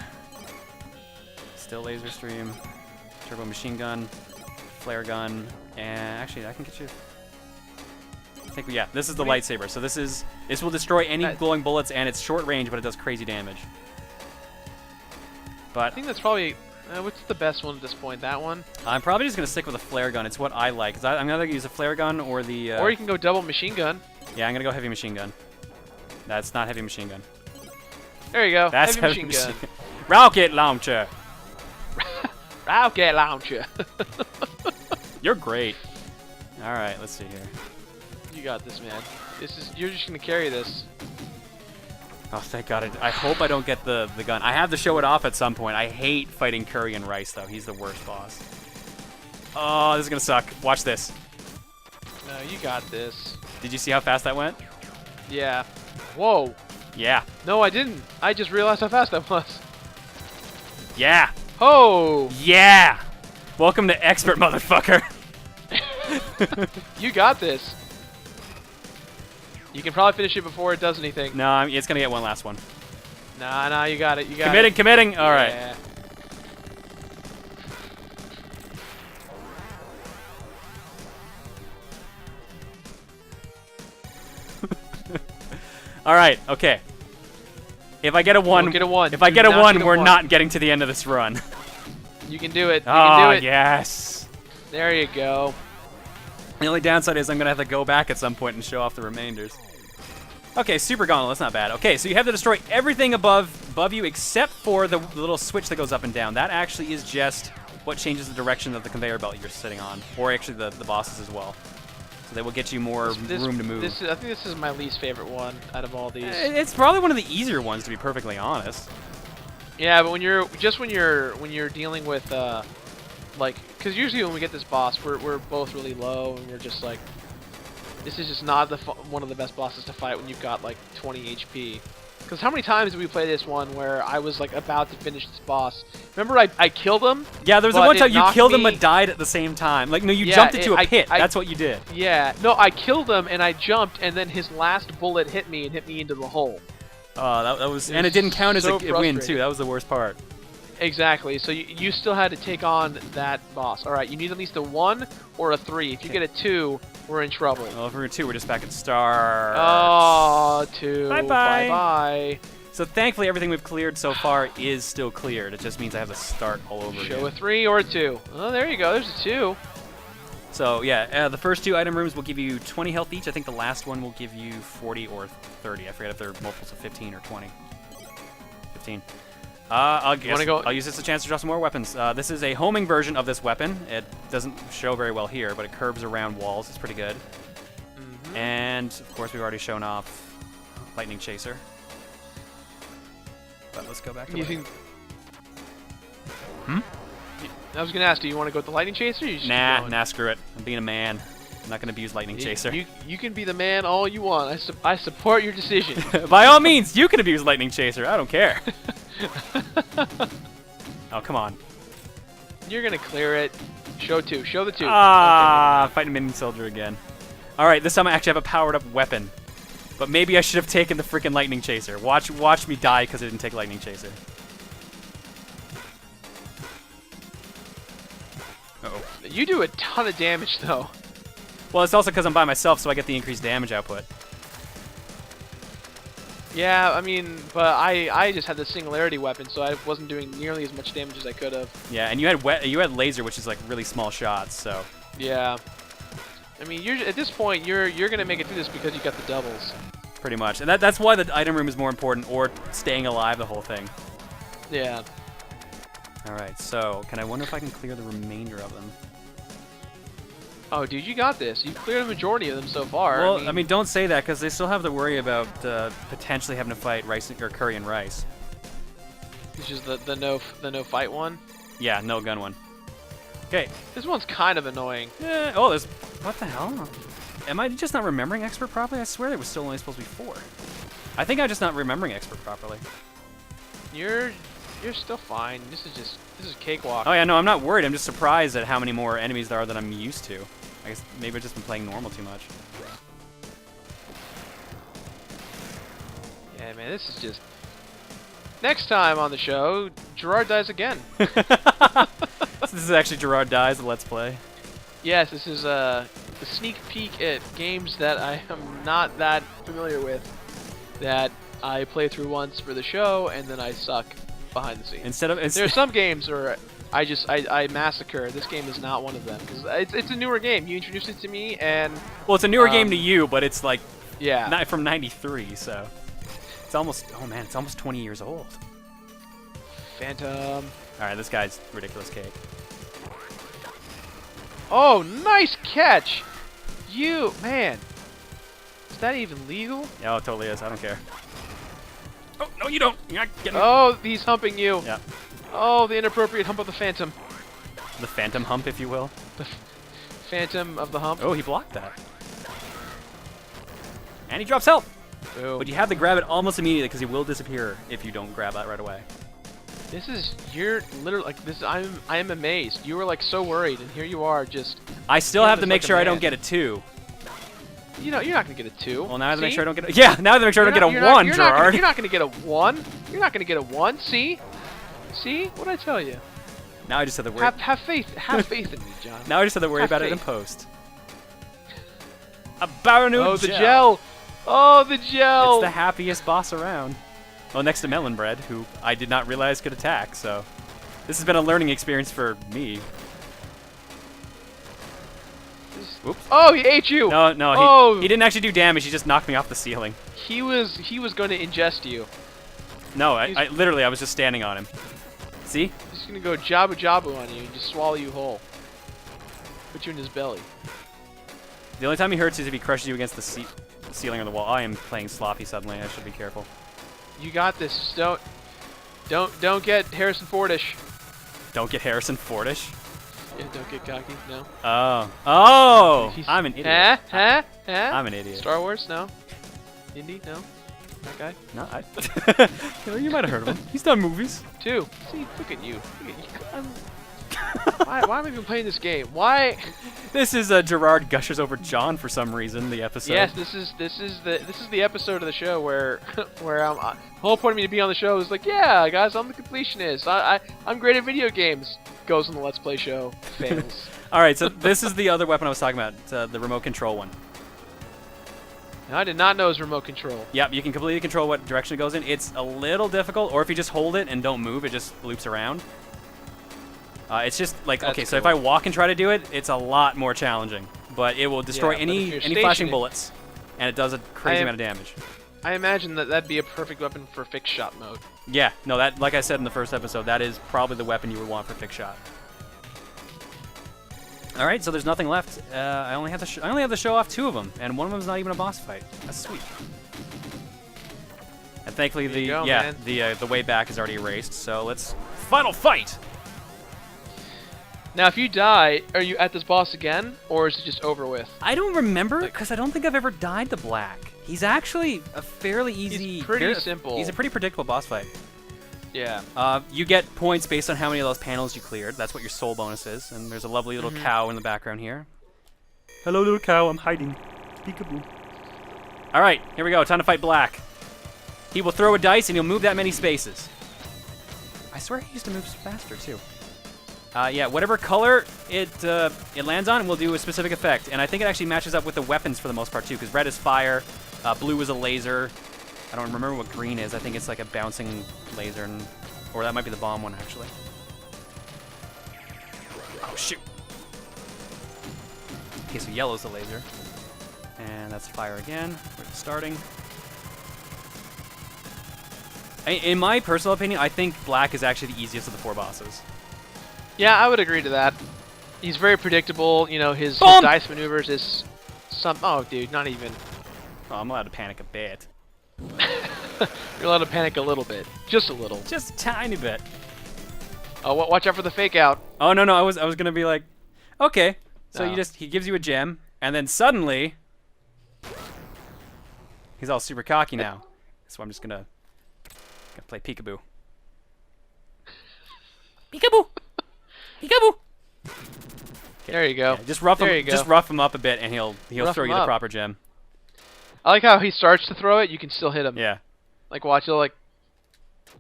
Still laser stream. Turbo machine gun. Flare gun. And actually, I can get you. I think yeah. This is the lightsaber. So this will destroy any glowing bullets, and it's short range, but it does crazy damage. But I think that's probably. What's the best one at this point? That one? I'm probably just gonna stick with a flare gun. It's what I like. Cause I'm gonna use a flare gun or the. Or you can go double machine gun. Yeah, I'm gonna go heavy machine gun. That's not heavy machine gun. There you go. That's heavy machine gun. Rocket launcher. Rocket launcher. You're great. All right, let's see here. You got this, man. You're just gonna carry this. Oh, thank God. I hope I don't get the gun. I have to show it off at some point. I hate fighting Curry and Rice, though. He's the worst boss. Oh, this is going to suck. Watch this. No, you got this. Did you see how fast that went? Yeah. Whoa. Yeah. No, I didn't. I just realized how fast that was. Yeah. Oh. Yeah. Welcome to expert, motherfucker. You got this. You can probably finish it before it does anything. No, it's going to get one last one. Nah, you got it. You got it. Committing. All right. Yeah. All right. Okay. If I get a 1, If I get a 1, we're not getting to the end of this run. You can do it. You can do it. Yes. There you go. The only downside is I'm going to have to go back at some point and show off the remainders. Okay, Super Gauntlet, that's not bad. Okay, so you have to destroy everything above you except for the little switch that goes up and down. That actually is just what changes the direction of the conveyor belt you're sitting on, or actually the bosses as well. So they will get you more room to move. I think this is my least favorite one out of all these. It's probably one of the easier ones, to be perfectly honest. Yeah, but when you're dealing with like, because usually when we get this boss, we're both really low, and we're just like, this is just not one of the best bosses to fight when you've got like 20 HP. Because how many times did we play this one where I was like about to finish this boss? Remember I killed him? Yeah, there was one time you killed him but died at the same time. Like, no, you jumped into a pit. That's what you did. Yeah, no, I killed him and I jumped, and then his last bullet hit me and hit me into the hole. Oh, that was and it didn't count as a win too. That was the worst part. Exactly. So you still had to take on that boss. All right. You need at least a 1 or a 3. If you get a 2, we're in trouble. Well, if we're a 2, we're just back at start. Oh, 2. Bye-bye. Bye-bye. So thankfully, everything we've cleared so far is still cleared. It just means I have to start all over again. Show a 3 or a 2. Oh, there you go. There's a 2. So yeah, the first 2 item rooms will give you 20 health each. I think the last one will give you 40 or 30. I forget if they're multiples of 15 or 20. 15. I'll use this as a chance to draw some more weapons. This is a homing version of this weapon. It doesn't show very well here, but it curves around walls. It's pretty good. Mm-hmm. And of course, we've already shown off Lightning Chaser. But let's go back to I was gonna ask, do you want to go with the Lightning Chaser? Or you just Nah, screw it. I'm being a man. I'm not gonna abuse Lightning Chaser. You can be the man all you want. I support your decision. By all means, you can abuse Lightning Chaser. I don't care. Oh, come on. You're gonna clear it. Show 2. Show the 2. Ah, okay, fighting a minion soldier again. All right, this time I actually have a powered-up weapon. But maybe I should have taken the freaking Lightning Chaser. Watch me die because I didn't take Lightning Chaser. Uh-oh. You do a ton of damage, though. Well, it's also because I'm by myself, so I get the increased damage output. Yeah, I mean, but I just had the singularity weapon, so I wasn't doing nearly as much damage as I could have. Yeah, and you had laser, which is like really small shots, so. Yeah. I mean, at this point, you're gonna make it through this because you got the doubles. Pretty much, and that's why the item room is more important, or staying alive the whole thing. Yeah. All right, so I wonder if I can clear the remainder of them? Oh, dude, you got this. You've cleared the majority of them so far. Well, I mean, don't say that because they still have to worry about potentially having to fight Curry and Rice. Which is the no fight one. Yeah, no gun one. Okay. This one's kind of annoying. Yeah. Oh, there's what the hell? Am I just not remembering expert properly? I swear there was still only supposed to be 4. I think I'm just not remembering expert properly. You're still fine. This is cakewalk. Oh yeah, no, I'm not worried. I'm just surprised at how many more enemies there are than I'm used to. I guess maybe I've just been playing normal too much. Yeah, man, this is just... Next time on the show, Gerard dies again. So this is actually Gerard Dies, the Let's Play. Yes, this is a sneak peek at games that I am not that familiar with, that I play through once for the show, and then I suck behind the scenes. There are some games where I massacre. This game is not one of them because it's a newer game. You introduced it to me, and well, it's a newer game to you, but it's like from '93, so it's almost it's almost 20 years old. Phantom. All right, this guy's ridiculous cake. Oh, nice catch! Man, is that even legal? Yeah, it totally is. I don't care. Oh no, you don't. You're not getting. Oh, he's humping you. Yeah. Oh, the inappropriate hump of the Phantom. The Phantom hump, if you will. The Phantom of the hump. Oh, he blocked that. And he drops health. Boom. But you have to grab it almost immediately because he will disappear if you don't grab that right away. You're literally like this. I am amazed. You were like so worried, and here you are just. I still have to make sure I don't get a 2. You know, you're not gonna get a 2. Well, now I have to make sure I don't get a... Yeah, now I have to make sure I don't get a 1, Gerard. You're not gonna get a 1. You're not gonna get a 1. See? What'd I tell you? Now I just have to worry... Have faith. Have faith in me, John. Now I just have to worry about it in post. About a new gel. Oh, the gel. Oh, the gel. It's the happiest boss around. Well, next to Melon Bread, who I did not realize could attack, so... This has been a learning experience for me. Oops. Oh, he ate you! No, he didn't actually do damage, he just knocked me off the ceiling. He was going to ingest you. No, I literally, I was just standing on him. See? He's going to go jabu jabu on you and just swallow you whole. Put you in his belly. The only time he hurts is if he crushes you against the ceiling or the wall. I am playing sloppy suddenly, I should be careful. You got this. Just don't get Harrison Fordish. Don't get Harrison Fordish? Yeah, don't get cocky, no. Oh, I'm an idiot. Huh? I'm an idiot. Star Wars, no. Indy, no. That guy? No, you might have heard of him. He's done movies. 2. See, look at you. Why am I even playing this game? Why? This is Gerard gushes over John for some reason. The episode. Yes, this is the episode of the show where the whole point of me to be on the show is like, yeah, guys, I'm the completionist. I'm great at video games. Goes on the Let's Play show, fails. All right, so this is the other weapon I was talking about, the remote control one. Now, I did not know it was remote control. Yep, you can completely control what direction it goes in. It's a little difficult, or if you just hold it and don't move, it just loops around. It's just like, That's okay, so cool. if I walk and try to do it, it's a lot more challenging. But it will destroy Yeah, but if you're any flashing stationing- bullets, and it does a crazy amount of damage. I imagine that'd be a perfect weapon for fixed shot mode. Yeah, no, that, like I said in the first episode, that is probably the weapon you would want for fixed shot. All right, so there's nothing left. I only have to show off 2 of them, and one of them's not even a boss fight. That's sweet. And thankfully, There you go, man. the way back is already erased. So let's final fight. Now, if you die, are you at this boss again, or is it just over with? I don't remember because I don't think I've ever died to Black. He's actually a fairly easy. He's pretty simple. He's a pretty predictable boss fight. Yeah. You get points based on how many of those panels you cleared. That's what your soul bonus is. And there's a lovely little cow in the background here. Hello, little cow. I'm hiding. Peekaboo. All right, here we go. Time to fight Black. He will throw a dice and he'll move that many spaces. I swear he used to move faster too. Yeah, whatever color it lands on will do a specific effect. And I think it actually matches up with the weapons for the most part too, because red is fire, blue is a laser. I don't remember what green is. I think it's like a bouncing laser, or that might be the bomb one, actually. Oh, shoot. Okay, so yellow's the laser. And that's fire again. We're starting. In my personal opinion, I think Black is actually the easiest of the 4 bosses. Yeah, I would agree to that. He's very predictable. You know, his dice maneuvers is some. Oh, dude, not even. Oh, I'm allowed to panic a bit. You're allowed to panic a little bit, just a little. Just a tiny bit. Oh, watch out for the fake out. Oh no, I was gonna be like, okay. So No. he gives you a gem, and then suddenly he's all super cocky now. So I'm just gonna play peekaboo. Peekaboo. Peekaboo. There you go. Yeah, just rough There him. you go. Just rough him up a bit, and he'll Rough throw him you the up. proper gem. I like how he starts to throw it. You can still hit him. Yeah. Like watch, he'll like.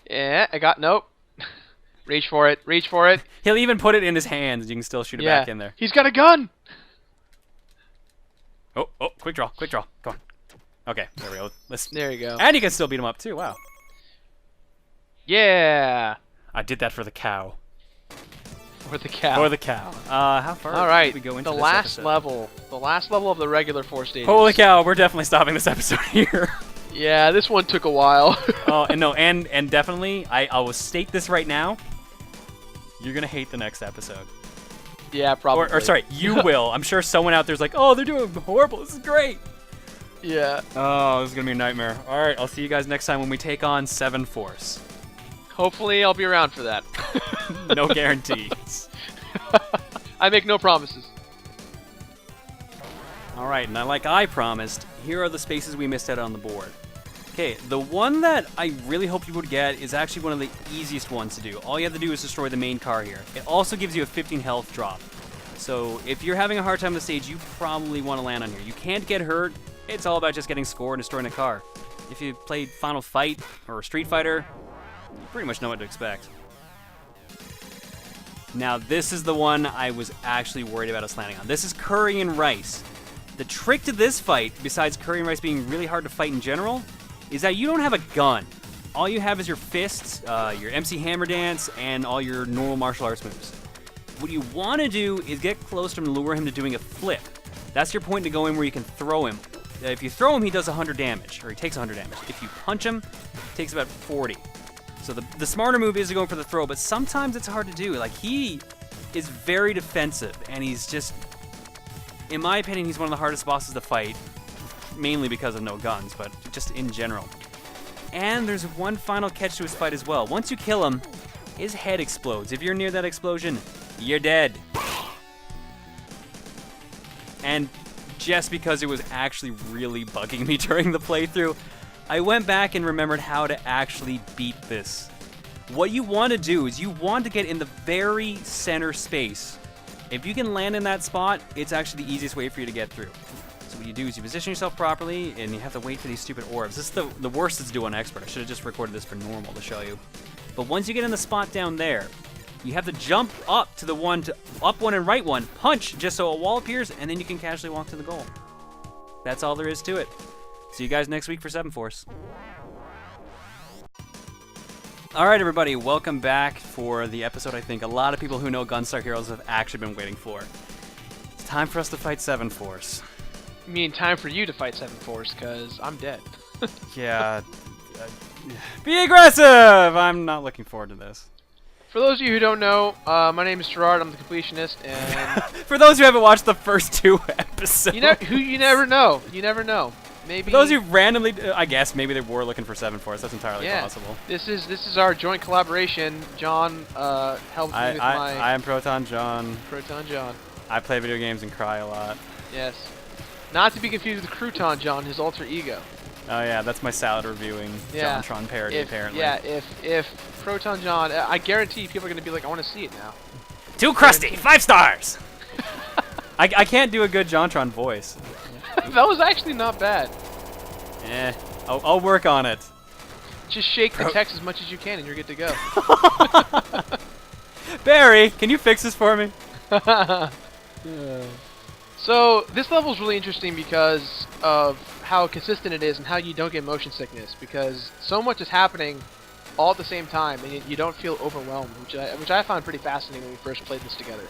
Yeah, I got nope. Reach for it. Reach for it. He'll even put it in his hands. You can still shoot it Yeah. back in there. He's got a gun. Oh, quick draw. Come on. Okay, there we go. There you go. And you can still beat him up too. Wow. Yeah. I did that for the cow. Or the cow. For the cow. How far All right. did we go into the this last episode? level. The last level of the regular 4 stages. Holy cow, we're definitely stopping this episode here. Yeah, this one took a while. Oh, and no, and definitely, I will state this right now. You're gonna hate the next episode. Yeah, probably. Or sorry, you will. I'm sure someone out there's like, oh, they're doing horrible. This is great. Yeah. Oh, this is gonna be a nightmare. All right, I'll see you guys next time when we take on 7 Force. Hopefully, I'll be around for that. No guarantees. I make no promises. All right, and like I promised, here are the spaces we missed out on the board. Okay, the one that I really hope you would get is actually one of the easiest ones to do. All you have to do is destroy the main car here. It also gives you a 15 health drop. So if you're having a hard time on the stage, you probably want to land on here. You can't get hurt. It's all about just getting score and destroying a car. If you played Final Fight or Street Fighter, you pretty much know what to expect. Now this is the one I was actually worried about us landing on. This is Curry and Rice. The trick to this fight, besides Curry and Rice being really hard to fight in general, is that you don't have a gun. All you have is your fists, your MC Hammer Dance, and all your normal martial arts moves. What you want to do is get close to him and lure him to doing a flip. That's your point to go in where you can throw him. If you throw him, he does 100 damage, or he takes 100 damage. If you punch him, it takes about 40. So the smarter move is to go for the throw, but sometimes it's hard to do. Like, he is very defensive, and he's just, in my opinion, he's one of the hardest bosses to fight, mainly because of no guns, but just in general. And there's one final catch to his fight as well. Once you kill him, his head explodes. If you're near that explosion, you're dead. And just because it was actually really bugging me during the playthrough, I went back and remembered how to actually beat this. What you want to do is you want to get in the very center space. If you can land in that spot, it's actually the easiest way for you to get through. So what you do is you position yourself properly, and you have to wait for these stupid orbs. This is the worst to do on Expert. I should have just recorded this for normal to show you. But once you get in the spot down there, you have to jump up to the one, up one and right one, punch just so a wall appears, and then you can casually walk to the goal. That's all there is to it. See you guys next week for 7 Force. Alright everybody, welcome back for the episode I think a lot of people who know Gunstar Heroes have actually been waiting for. It's time for us to fight 7 Force. I mean, time for you to fight 7 Force, because I'm dead. Yeah. Be aggressive! I'm not looking forward to this. For those of you who don't know, my name is Gerard, I'm the completionist, and... For those who haven't watched the first 2 episodes... You never know. You never know. Maybe... For those who randomly... I guess maybe they were looking for 7 Force. That's entirely possible. This is our joint collaboration. John helped me with my... I am ProtonJon. ProtonJon. I play video games and cry a lot. Yes. Not to be confused with ProtonJon, his alter ego. Oh yeah, that's my salad reviewing JonTron parody, apparently. Yeah, if ProtonJon... I guarantee people are going to be like, I want to see it now. Too crusty! 5 stars! I can't do a good JonTron voice. That was actually not bad. I'll work on it. Just shake the text as much as you can and you're good to go. Barry, can you fix this for me? So, this level is really interesting because of how consistent it is and how you don't get motion sickness, because so much is happening all at the same time and you don't feel overwhelmed, which I found pretty fascinating when we first played this together.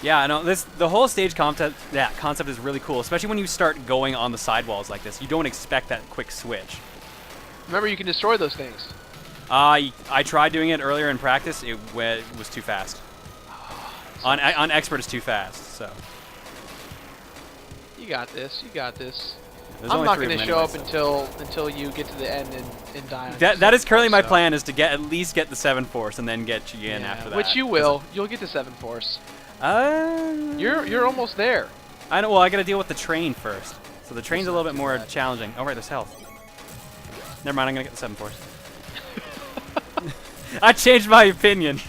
Yeah, I know. The whole stage concept is really cool, especially when you start going on the sidewalls like this. You don't expect that quick switch. Remember, you can destroy those things. I tried doing it earlier in practice. It was too fast. On Expert, it's too fast. So. You got this. You got this. I'm not going to show up until you get to the end and die. That is currently my plan, is to at least get the 7 Force and then get you in after that. Which you will. You'll get the 7 Force. You're almost there. I know. Well, I got to deal with the train first. So the train's a little bit more challenging. Oh right, there's health. Never mind. I'm gonna get the 7 Force. I changed my opinion.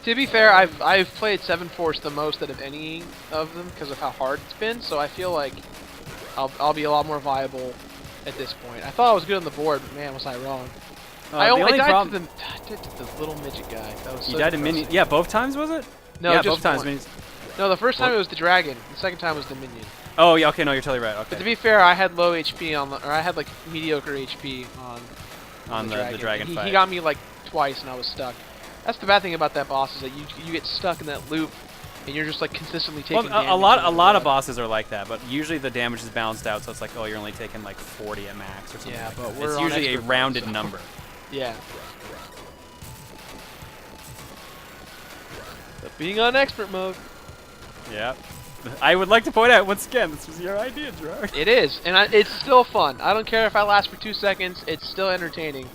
To be fair, I've played 7 Force the most out of any of them because of how hard it's been. So I feel like I'll be a lot more viable at this point. I thought I was good on the board, but man, was I wrong. I died to the little midget guy. That was so you died to minion. Yeah, both times was it? No, yeah, just both times. Minions. No, the first time it was the dragon. The second time was the minion. Oh yeah, okay, no, you're totally right. Okay. But to be fair, I had low HP or I had like mediocre HP on the dragon fight. He got me like twice, and I was stuck. That's the bad thing about that boss, is that you get stuck in that loop, and you're just like consistently taking damage. A lot of bosses are like that, but usually the damage is balanced out, so it's like, oh, you're only taking like 40 at max or something. Yeah, like but that. It's usually a rounded number. Yeah. But being on expert mode. Yeah. I would like to point out, once again, this was your idea, Gerard. It is, and it's still fun. I don't care if I last for 2 seconds, it's still entertaining.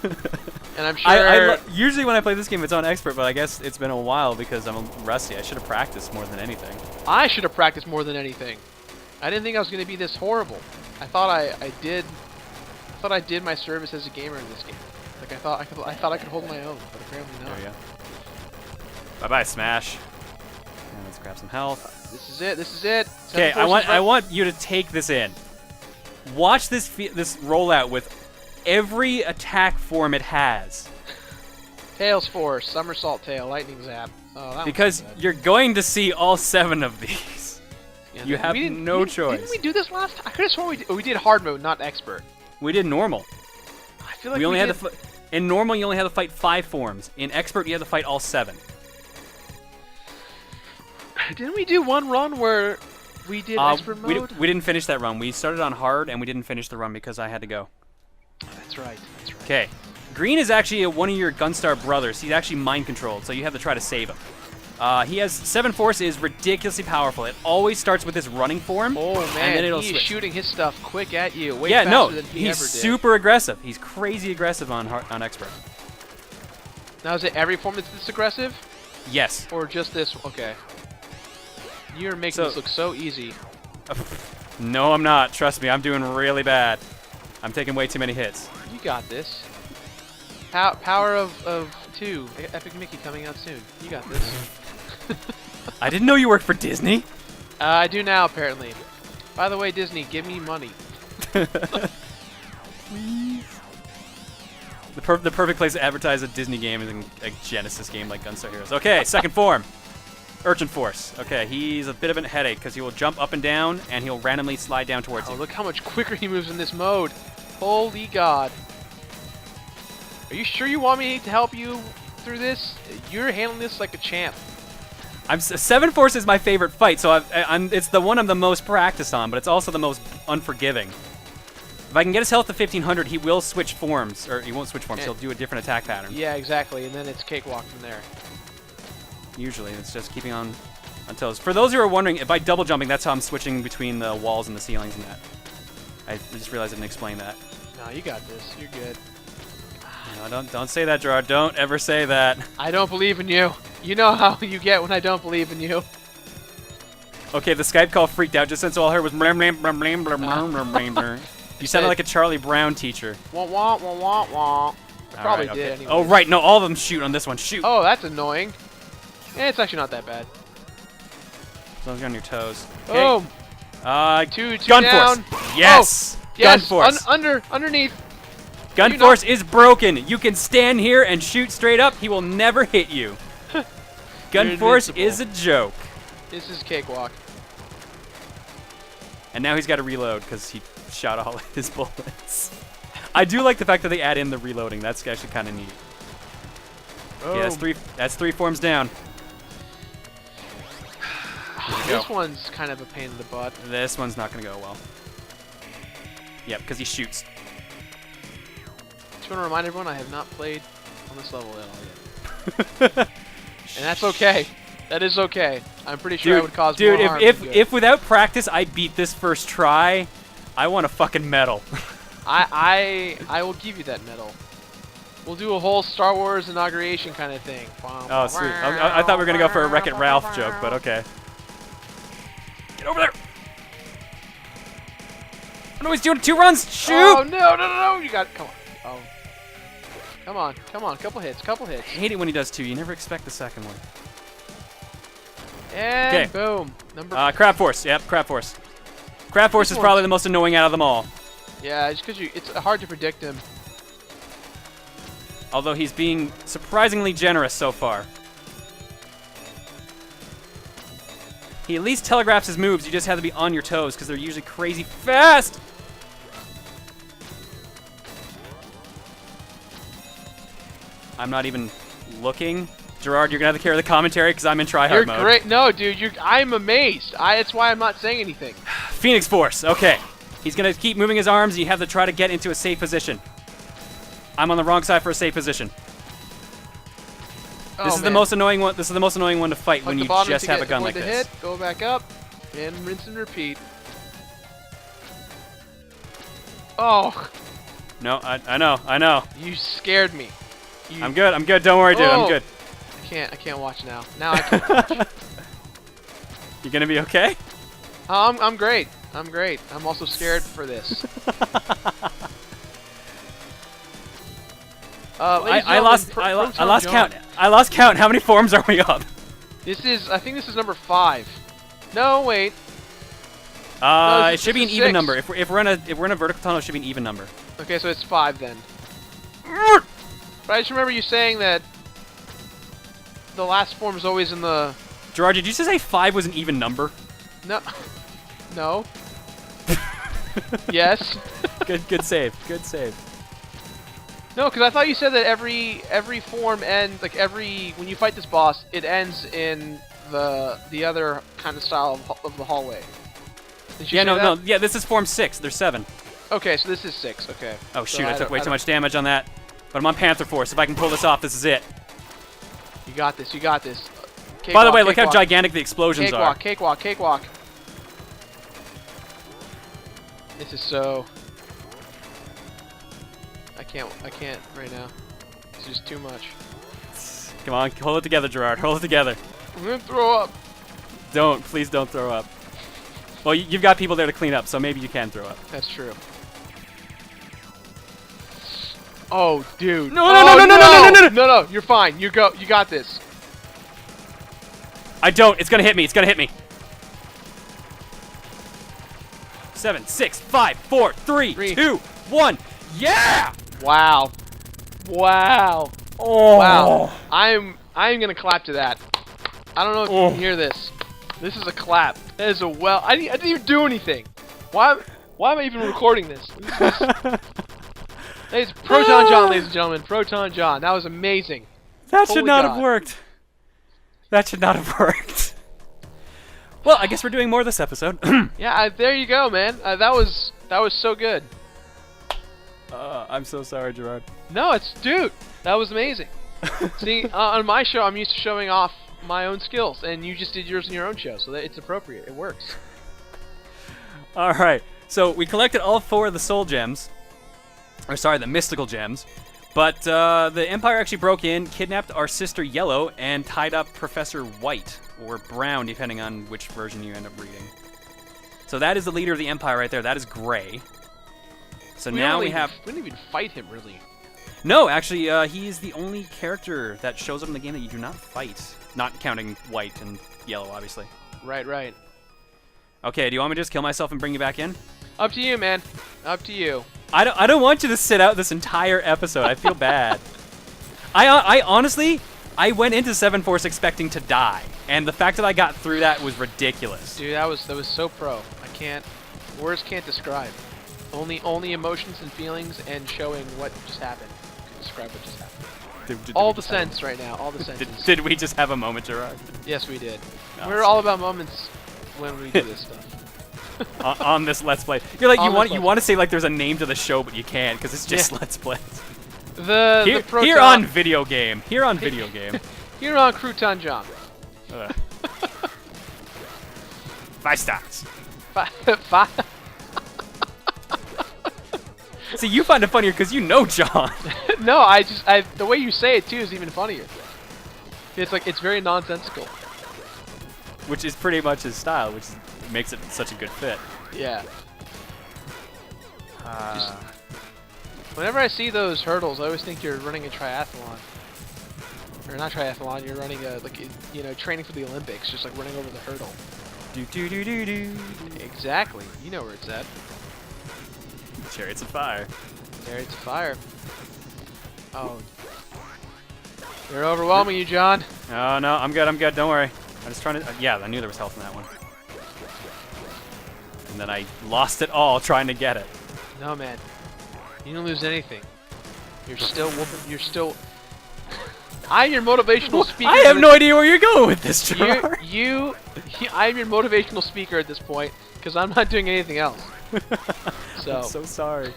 And I'm sure... usually when I play this game, it's on expert, but I guess it's been a while because I'm rusty. I should have practiced more than anything. I should have practiced more than anything. I didn't think I was going to be this horrible. I thought I did my service as a gamer in this game. Like I thought I could hold my own, but apparently not. There you go. Bye-bye, Smash. And let's grab some health. This is it. This is it. Okay, I want you to take this in. Watch this rollout with every attack form it has. Tails Force, Somersault Tail, Lightning Zap. Oh, because you're going to see all 7 of these. Yeah, you have no choice. Didn't we do this last time? I could have sworn we did hard mode, not expert. We did normal. I feel like we only had to in normal you only had to fight 5 forms. In expert you had to fight all 7. Didn't we do one run where we did expert mode? We didn't finish that run. We started on hard and we didn't finish the run because I had to go. That's right. That's right. Okay. Green is actually one of your Gunstar brothers. He's actually mind controlled, so you have to try to save him. He has 7 Force is ridiculously powerful. It always starts with his running form. Oh man, and then it'll he's switch. Shooting his stuff quick at you. Way faster than he ever did. He's super aggressive. He's crazy aggressive on expert. Now is it every form that's this aggressive? Yes. Or just this? Okay. You're making this look so easy. No, I'm not. Trust me, I'm doing really bad. I'm taking way too many hits. You got this. Power of 2. Epic Mickey coming out soon. You got this. I didn't know you worked for Disney. I do now, apparently. By the way, Disney, give me money. The perfect place to advertise a Disney game is in a Genesis game like Gunstar Heroes. Okay, second form. Urchin Force. Okay, he's a bit of a headache because he will jump up and down and he'll randomly slide down towards you. Oh, look how much quicker he moves in this mode. Holy God. Are you sure you want me to help you through this? You're handling this like a champ. 7 Force is my favorite fight, so it's the one I'm the most practiced on, but it's also the most unforgiving. If I can get his health to 1500, he will switch forms, or he won't switch forms, he'll do a different attack pattern. Yeah, exactly, and then it's cakewalk from there. Usually, it's just keeping on toes. For those who are wondering, by double jumping, that's how I'm switching between the walls and the ceilings and that. I just realized I didn't explain that. No, you got this. You're good. No, don't say that, Gerard. Don't ever say that. I don't believe in you. You know how you get when I don't believe in you. Okay, the Skype call freaked out. Just since all I heard was blam blam blam blam blam blam blam blam blam. You sounded like a Charlie Brown teacher. Wah wah wah wah wah. Probably right, did okay. anyway. Oh right, no, all of them shoot on this one. Shoot. Oh, that's annoying. It's actually not that bad. As long as you're on your toes. Oh. Two Gun down. Force. Yes. Oh, yes. Gun Force. Underneath. Gun Force is broken. You can stand here and shoot straight up. He will never hit you. Gun Force is a joke. This is cakewalk. And now he's got to reload because he shot all his bullets. I do like the fact that they add in the reloading. That's actually kind of neat. Oh. Yeah, that's three forms down. This one's kind of a pain in the butt. This one's not going to go well. Yep, because he shoots. Just want to remind everyone I have not played on this level at all yet. And that's okay. That is okay. I'm pretty sure I would cause more harm. Dude, if without practice I beat this first try, I want a fucking medal. I will give you that medal. We'll do a whole Star Wars inauguration kind of thing. Oh, sweet. I thought we were going to go for a Wreck-It Ralph joke, but okay. Get over there! Oh no, he's doing 2 runs! Shoot! Oh, no! You got it. Come on. Oh. Come on. Couple hits. I hate it when he does 2. You never expect the second one. And boom. Crab Force. Yep, Crab Force. Crab Force is probably the most annoying out of them all. Yeah, just because it's hard to predict him. Although he's being surprisingly generous so far. He at least telegraphs his moves. You just have to be on your toes because they're usually crazy fast. I'm not even looking. Gerard, you're going to have to carry the commentary because I'm in tryhard mode. You're great. No, dude, I'm amazed. That's why I'm not saying anything. Phoenix Force. Okay. He's going to keep moving his arms. You have to try to get into a safe position. I'm on the wrong side for a safe position. This is the most annoying one. This is the most annoying one to fight when you just have a gun like this. Go back up, and rinse and repeat. Oh. No, I know. You scared me. I'm good. Don't worry, dude. I'm good. I can't watch now. Now I can't watch. You gonna be okay? I'm great. I'm also scared for this. I lost count. I lost count. How many forms are we up? I think this is number 5. No, wait. It should be an even number. If we're in a vertical tunnel, it should be an even number. Okay, so it's 5 then. But I just remember you saying that the last form is always in the... Gerard, did you just say 5 was an even number? No. No. Yes. Good save. No, because I thought you said that every form ends, like when you fight this boss, it ends in the other kind of style of the hallway. No. Yeah, this is form 6. There's 7. Okay, so this is 6. Okay. Oh shoot, I took way too much damage on that. But I'm on Panther Force. If I can pull this off, this is it. You got this. By the way, look how gigantic the explosions are. Cakewalk. This is so... I can't right now. It's just too much. Come on, hold it together, Gerard. Hold it together. I'm gonna throw up. Please don't throw up. Well, you've got people there to clean up, so maybe you can throw up. That's true. Oh, dude. No, no, no, no, no, no, no, no, no. No, no, you're fine. You go. You got this. I don't. It's gonna hit me. It's gonna hit me. 7, 6, 5, 4, 3, 2, 1. Yeah! Wow. Wow. Oh. Wow. I'm gonna clap to that. I don't know if you can hear this. This is a clap. That is a well. I didn't even do anything. Why am I even recording this? It's ProtonJon, ladies and gentlemen. ProtonJon. That was amazing. That should Holy not God. have worked. That should not have worked. Well, I guess we're doing more this episode. Yeah, there you go, man. That was so good. I'm so sorry, Gerard. No, dude, that was amazing. See, on my show, I'm used to showing off my own skills, and you just did yours in your own show, so it's appropriate. It works. All right. So we collected all 4 of the soul gems. Or sorry, the mystical gems. But the Empire actually broke in, kidnapped our sister Yellow, and tied up Professor White, or Brown, depending on which version you end up reading. So that is the leader of the Empire right there. That is Gray. So now we have... We didn't even fight him, really. No, actually, he's the only character that shows up in the game that you do not fight. Not counting White and Yellow, obviously. Right, right. Okay, do you want me to just kill myself and bring you back in? Up to you, man. Up to you. I don't want you to sit out this entire episode. I feel bad. I honestly, I went into 7 Force expecting to die, and the fact that I got through that was ridiculous. Dude, that was so pro. Words can't describe. Only emotions and feelings and showing what just happened can describe what just happened. All the sense right now. All the senses. Did we just have a moment, Gerard? Yes, we did. Oh, We're all about moments when we do this stuff. on this Let's Play. You're like, On you want to say like there's a name to the show, but you can't because it's just Let's Plays. Here on video game. Here on video game. Here on ProtonJon. 5 stars. 5. See, you find it funnier because you know John. No, the way you say it too is even funnier. It's very nonsensical. Which is pretty much his style, which makes it such a good fit. Yeah. Whenever I see those hurdles, I always think you're running a triathlon. Or not triathlon, you're running training for the Olympics, just like running over the hurdle. Do do do do do. Exactly. You know where it's at. Chariots of Fire. Chariots of Fire. Oh. You're overwhelming you, John. Oh, no, I'm good, don't worry. I was trying to... yeah, I knew there was health in that one. And then I lost it all trying to get it. No, man. You didn't lose anything. You're still whooping... You're still... I'm your motivational speaker. I have no idea where you're going with this, Gerard. I'm your motivational speaker at this point, because I'm not doing anything else. I'm so sorry.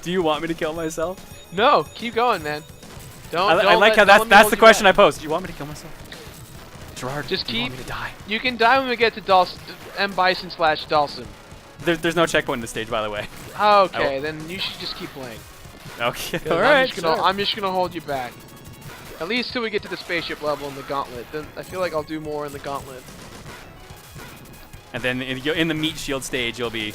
Do you want me to kill myself? No, keep going, man. I like how that's the question I posed. Do you want me to kill myself? Gerard, just keep. You want me to die? You can die when we get to M Bison / Dawson. There's no checkpoint in this stage, by the way. Okay, then you should just keep playing. Okay, all right. I'm just gonna hold you back. At least till we get to the spaceship level in the gauntlet. Then I feel like I'll do more in the gauntlet. And then in the meat shield stage, you'll be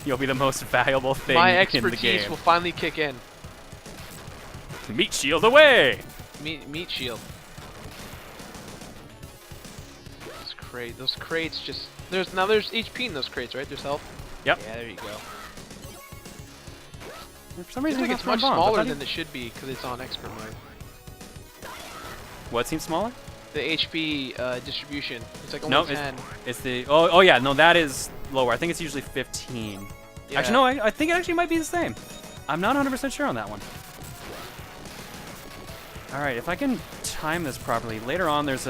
the most valuable thing My in the expertise game. will finally kick in. Meat shield away! Meat shield. Those crates just... There's HP in those crates, right? There's health? Yep. Yeah, there you go. For some reason, it's much smaller than it should be because it's on expert mode. What seems smaller? The HP distribution. It's like only 10. It's the... Oh, yeah, no, that is lower. I think it's usually 15. Yeah. Actually, no, I think it actually might be the same. I'm not 100% sure on that one. Alright, if I can time this properly, later on there's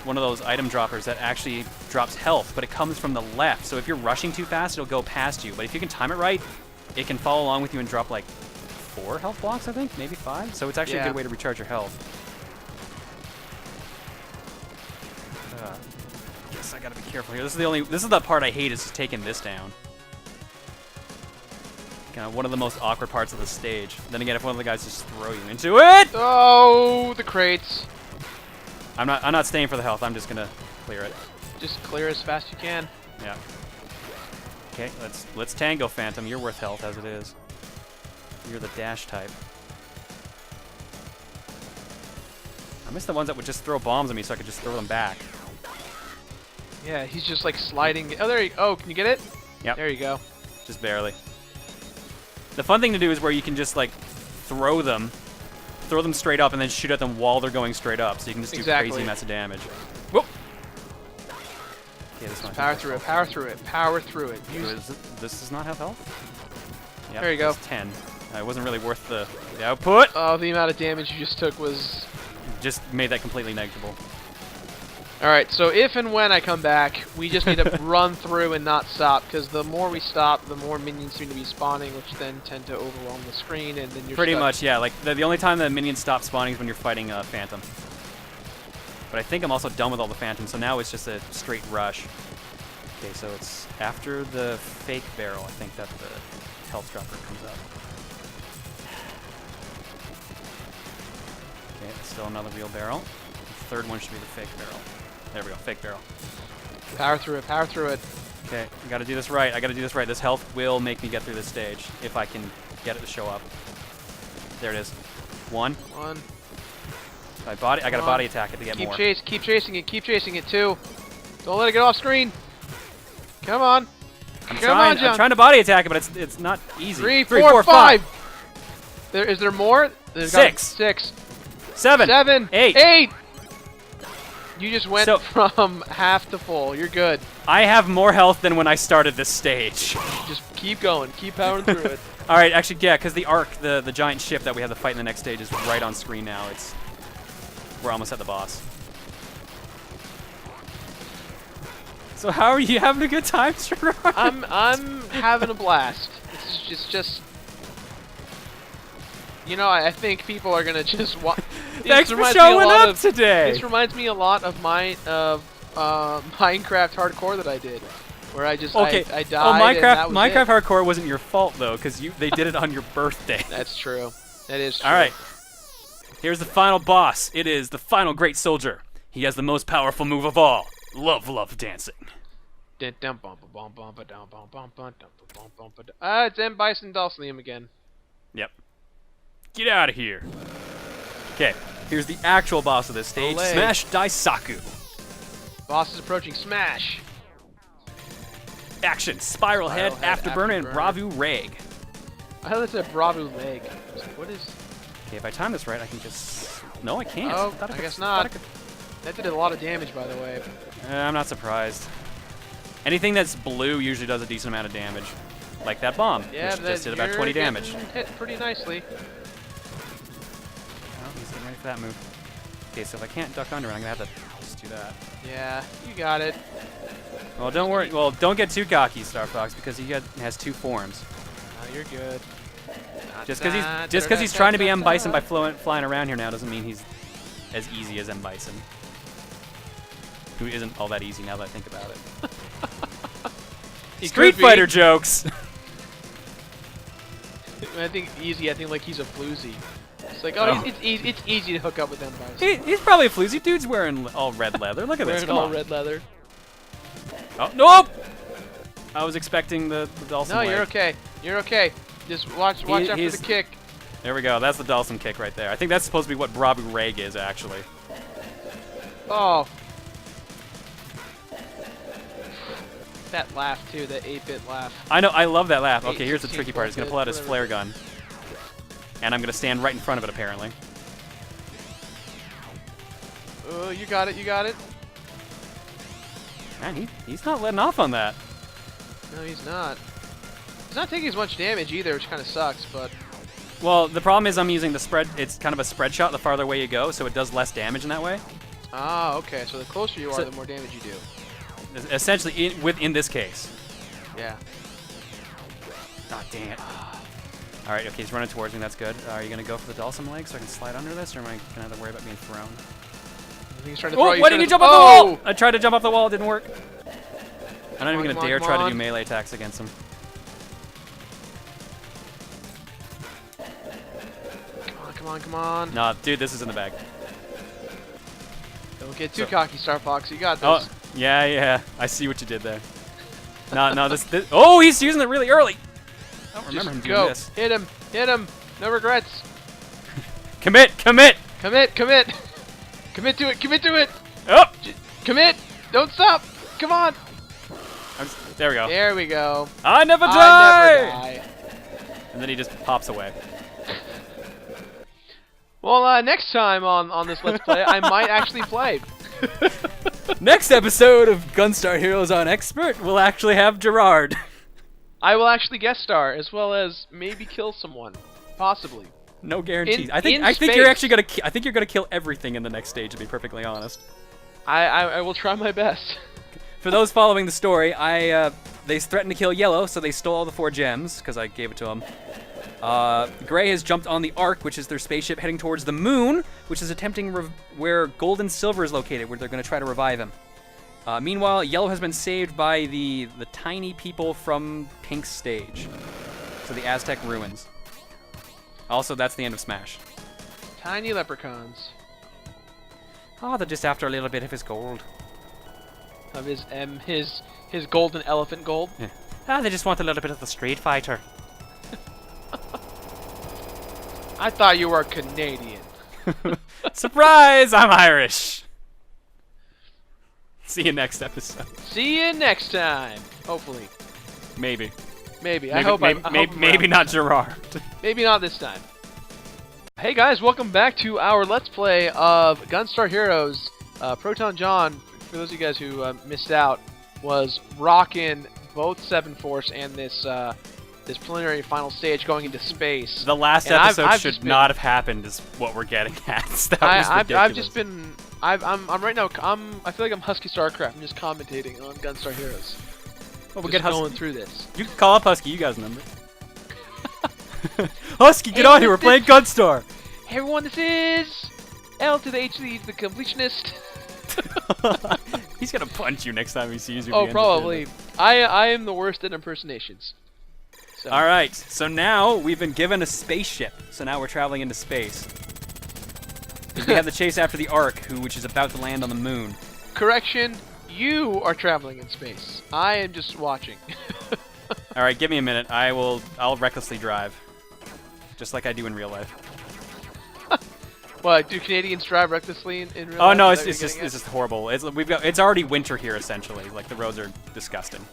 one of those item droppers that actually drops health, but it comes from the left. So if you're rushing too fast, it'll go past you. But if you can time it right, it can follow along with you and drop like 4 health blocks, I think, maybe 5. So it's actually a good way to recharge your health. Guess I gotta be careful here. This is the part I hate, is just taking this down. Kind of one of the most awkward parts of the stage. Then again, if one of the guys just throw you into it. Oh, the crates. I'm not staying for the health. I'm just gonna clear it. Just clear as fast as you can. Yeah. Okay, let's tango, Phantom. You're worth health as it is. You're the dash type. I miss the ones that would just throw bombs at me so I could just throw them back. Yeah, he's just like sliding. Oh, there you. Oh, can you get it? Yep. There you go. Just barely. The fun thing to do is where you can just like throw them straight up and then shoot at them while they're going straight up, so you can just do crazy amounts of damage. Whoop! Okay, this one. Power through it. Power through it. Power through it. This does not have health? Yep, there you go. It's 10. It wasn't really worth the output. Oh, the amount of damage you just took was... Just made that completely negligible. Alright, so if and when I come back, we just need to run through and not stop, because the more we stop, the more minions seem to be spawning, which then tend to overwhelm the screen, and then you're Pretty stuck. much, yeah. Like, the only time the minions stop spawning is when you're fighting a Phantom. But I think I'm also done with all the Phantoms, so now it's just a straight rush. Okay, so it's after the fake barrel, I think, that the health dropper comes up. Okay, still another real barrel. The third one should be the fake barrel. There we go, fake barrel. Power through it, power through it. Okay, I gotta do this right. I gotta do this right. This health will make me get through this stage if I can get it to show up. There it is. One. I got a body attack it to get more. Keep chasing it too. Don't let it get off screen. Come on. I'm trying to body attack it, but it's not easy. Three, four, five. Is there more? There's six. Seven. Eight. You just went from half to full. You're good. I have more health than when I started this stage. Just keep going. Keep powering through it. All right, actually, yeah, because the Ark, the giant ship that we have to fight in the next stage, is right on screen now. We're almost at the boss. So how are you having a good time, Gerard? I'm having a blast. It's just. You know, I think people are gonna just watch. Thanks for showing up today. This reminds me a lot of Minecraft Hardcore that I did, where I just I died. Oh, Minecraft it. Hardcore wasn't your fault though, because they did it on your birthday. That's true. That is true. All right. Here's the final boss. It is the final great soldier. He has the most powerful move of all. Love dancing. It's M. Bison Dulcinium again. Yep. Get out of here. Okay, here's the actual boss of this stage. Olay. Smash Daisaku. Boss is approaching. Smash. Action. Spiral Head, Afterburner, and Bravu Reg. I thought it said Bravu Leg. What is... Okay, if I time this right, I can just... No, I can't. Oh, I guess not. That did a lot of damage, by the way. I'm not surprised. Anything that's blue usually does a decent amount of damage. Like that bomb, which just did about 20 damage. Hit pretty nicely. Oh, he's getting ready for that move. Okay, so if I can't duck under, I'm going to have to just do that. Yeah, you got it. Well, don't worry. Well, don't get too cocky, Star Fox, because he has two forms. Oh, you're good. Just because he's trying to be M. Bison by flying around here now doesn't mean he's as easy as M. Bison. Who isn't all that easy now that I think about it. Street Fighter jokes! I think easy, I think like he's a floozy. It's like, oh, it's easy to hook up with M. Bison. He's probably a floozy. Dude's wearing all red leather. Look at this. Wearing all red leather. Oh, nope! I was expecting the Dawson No, you're okay. You're okay. Just watch after the kick. There we go. That's the Dawson kick right there. I think that's supposed to be what Bravu Reg is, actually. Oh. That laugh, too. That 8-bit laugh. I know. I love that laugh. Okay, here's the tricky part. He's going to pull out his flare gun. And I'm going to stand right in front of it, apparently. Oh, you got it. You got it. Man, he's not letting off on that. No, he's not. He's not taking as much damage either, which kind of sucks, but... Well, the problem is I'm using the spread. It's kind of a spread shot the farther away you go, so it does less damage in that way. Ah, okay. So the closer you are, the more damage you do. Essentially, in this case. Yeah. Oh, dang it. All right, okay, he's running towards me. That's good. Are you going to go for the Dawson leg so I can slide under this, or am I going to have to worry about being thrown? He's trying to throw. Why did you jump off the wall? I tried to jump off the wall. It didn't work. I'm not even going to dare try to do melee attacks against him. Come on, come on. Nah, dude, this is in the bag. Don't get too cocky, Star Fox. You got this. Oh, yeah. I see what you did there. No, this. Oh, he's using it really early. I don't remember him doing this. Hit him. Hit him. No regrets. Commit! Commit! Commit! Commit! Commit to it! Commit to it! Oh! Commit! Don't stop! Come on! There we go. There we go. I never die! I never die. And then he just pops away. Well, next time on this Let's Play, I might actually play. Next episode of Gunstar Heroes on Expert, we'll actually have Gerard. I will actually guest star, as well as maybe kill someone. Possibly. No guarantees. In I think you're actually gonna. I think you're gonna kill everything in the next stage. To be perfectly honest. I will try my best. For those following the story, they threatened to kill Yellow, so they stole all the 4 gems because I gave it to them. Gray has jumped on the Ark, which is their spaceship heading towards the moon, which is attempting where Gold and Silver is located, where they're going to try to revive him. Meanwhile, Yellow has been saved by the tiny people from Pink's stage, so the Aztec ruins. Also, that's the end of Smash. Tiny leprechauns. Oh, they're just after a little bit of his gold. Of his golden elephant gold. Yeah. Ah, they just want a little bit of the Street Fighter. I thought you were Canadian. Surprise! I'm Irish. See you next episode. See you next time. Hopefully. Maybe. Maybe. I hope maybe not Gerard. Maybe not this time. Hey guys, welcome back to our Let's Play of Gunstar Heroes. ProtonJon, for those of you guys who missed out, was rocking both 7 Force and this preliminary final stage going into space. The last episode should not have happened, is what we're getting at. That was ridiculous. I've just been. I'm right now. I feel like I'm Husky Starcraft. I'm just commentating on Gunstar Heroes. Well, we'll just get going through this. You can call up Husky. You guys remember? Husky, get on here. We're playing Gunstar. Hey everyone, this is L to the H to the completionist. He's gonna punch you next time he sees you. Oh, probably. I am the worst at impersonations. So. All right. So now we've been given a spaceship. So now we're traveling into space. We have the chase after the Ark, which is about to land on the moon. Correction. You are traveling in space. I am just watching. All right, give me a minute. I'll recklessly drive, just like I do in real life. What, do Canadians drive recklessly in real life? Oh no, it's just horrible. It's already winter here essentially. Like the roads are disgusting.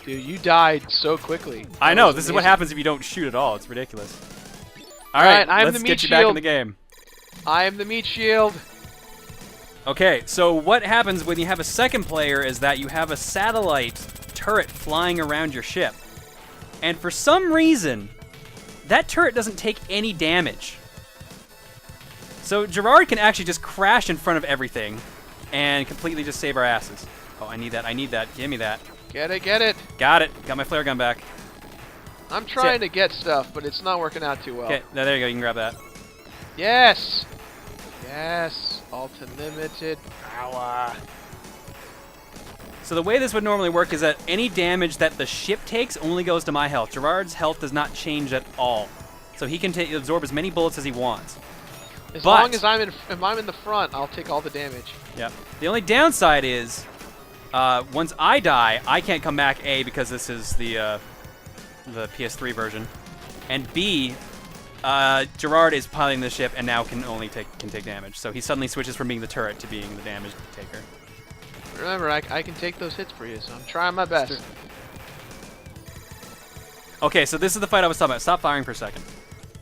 Dude, you died so quickly. I know. This is what happens if you don't shoot at all. It's ridiculous. All right, let's get you back in the game. I am the meat shield. Okay, so what happens when you have a second player is that you have a satellite turret flying around your ship. And for some reason, that turret doesn't take any damage. So Gerard can actually just crash in front of everything and completely just save our asses. Oh, I need that. I need that. Give me that. Get it, get it. Got it. Got my flare gun back. I'm trying to get stuff, but it's not working out too well. Okay, there you go. You can grab that. Yes! Yes! Ultra-limited power. So the way this would normally work is that any damage that the ship takes only goes to my health. Gerard's health does not change at all. So he can absorb as many bullets as he wants. As long as if I'm in the front, I'll take all the damage. Yeah. The only downside is, once I die, I can't come back, A, because this is the PS3 version, and B, Gerard is piloting the ship and now can take damage. So he suddenly switches from being the turret to being the damage taker. Remember, I can take those hits for you, so I'm trying my best. Okay, so this is the fight I was talking about. Stop firing for a second.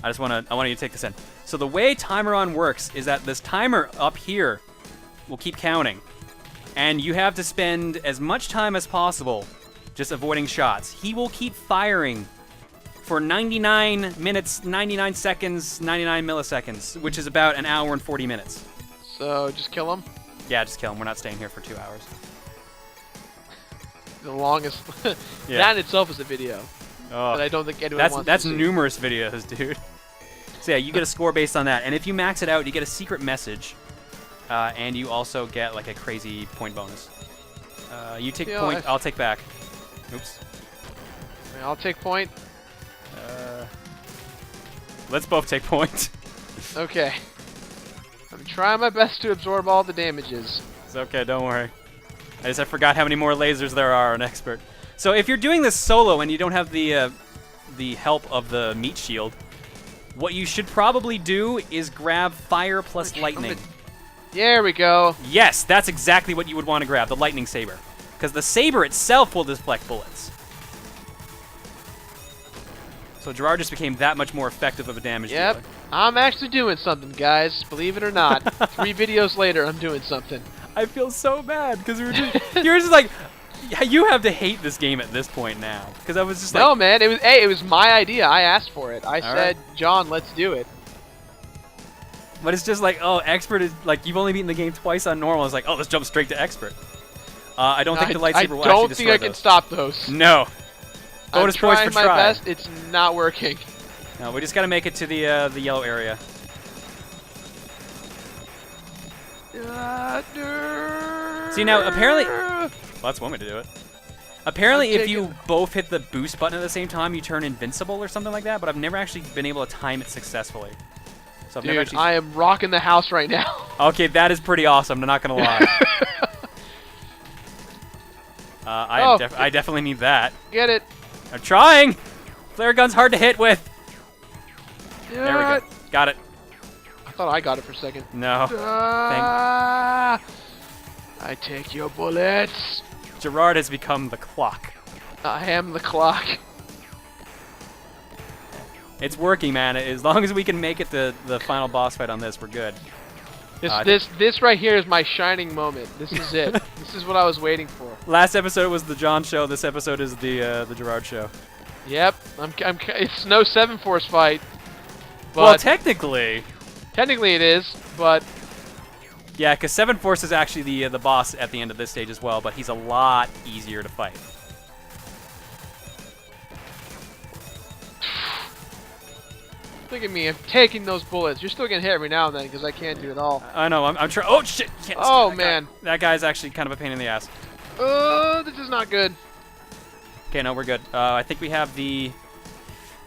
I want you to take this in. So the way Timer On works is that this timer up here will keep counting, and you have to spend as much time as possible just avoiding shots. He will keep firing for 99 minutes, 99 seconds, 99 milliseconds, which is about an hour and 40 minutes. So just kill him? Yeah, just kill him. We're not staying here for 2 hours. The longest. Yeah. That in itself is a video. Oh, but I don't think anyone wants to see. That's numerous videos, dude. So yeah, you get a score based on that, and if you max it out, you get a secret message, and you also get like a crazy point bonus. You take point, I'll take back. Oops. I'll take point. Let's both take point. Okay. I'm trying my best to absorb all the damages. It's okay, don't worry. I forgot how many more lasers there are on Expert. So if you're doing this solo and you don't have the help of the meat shield, What you should probably do is grab fire plus lightning. There we go. Yes, that's exactly what you would want to grab, the lightning saber. Because the saber itself will deflect bullets. So Gerard just became that much more effective of a damage dealer. I'm actually doing something, guys. Believe it or not. 3 videos later, I'm doing something. I feel so bad because you were just like, you have to hate this game at this point now. Because I was just like, no, man. It was my idea. I asked for it. I said, John, let's do it. But it's just like, oh, expert is like you've only beaten the game twice on normal. It's like, oh, let's jump straight to expert. I don't think the lightsaber will actually destroy those. I don't think I can stop those. No. Bonus points for trying my best. It's not working. No, we just gotta make it to the yellow area. See now, apparently, well, that's one way to do it. Apparently, if you both hit the boost button at the same time, you turn invincible or something like that. But I've never actually been able to time it successfully. So I've never actually... I am rocking the house right now. Okay, that is pretty awesome. I'm not gonna lie. I definitely need that. Get it. I'm trying! Flare gun's hard to hit with. There we go. Got it. I thought I got it for a second. No. I take your bullets. Gerard has become the clock. I am the clock. It's working, man. As long as we can make it to the final boss fight on this, we're good. This right here is my shining moment. This is it. This is what I was waiting for. Last episode was the John show. This episode is the Gerard show. Yep. It's no 7 Force fight. But Well, technically it is, but yeah, because 7 Force is actually the boss at the end of this stage as well, but he's a lot easier to fight. Look at me, I'm taking those bullets. You're still getting hit every now and then because I can't do it all. I know, I'm trying. Oh, shit! Oh, man. That guy's actually kind of a pain in the ass. This is not good. Okay, no, we're good. I think we have the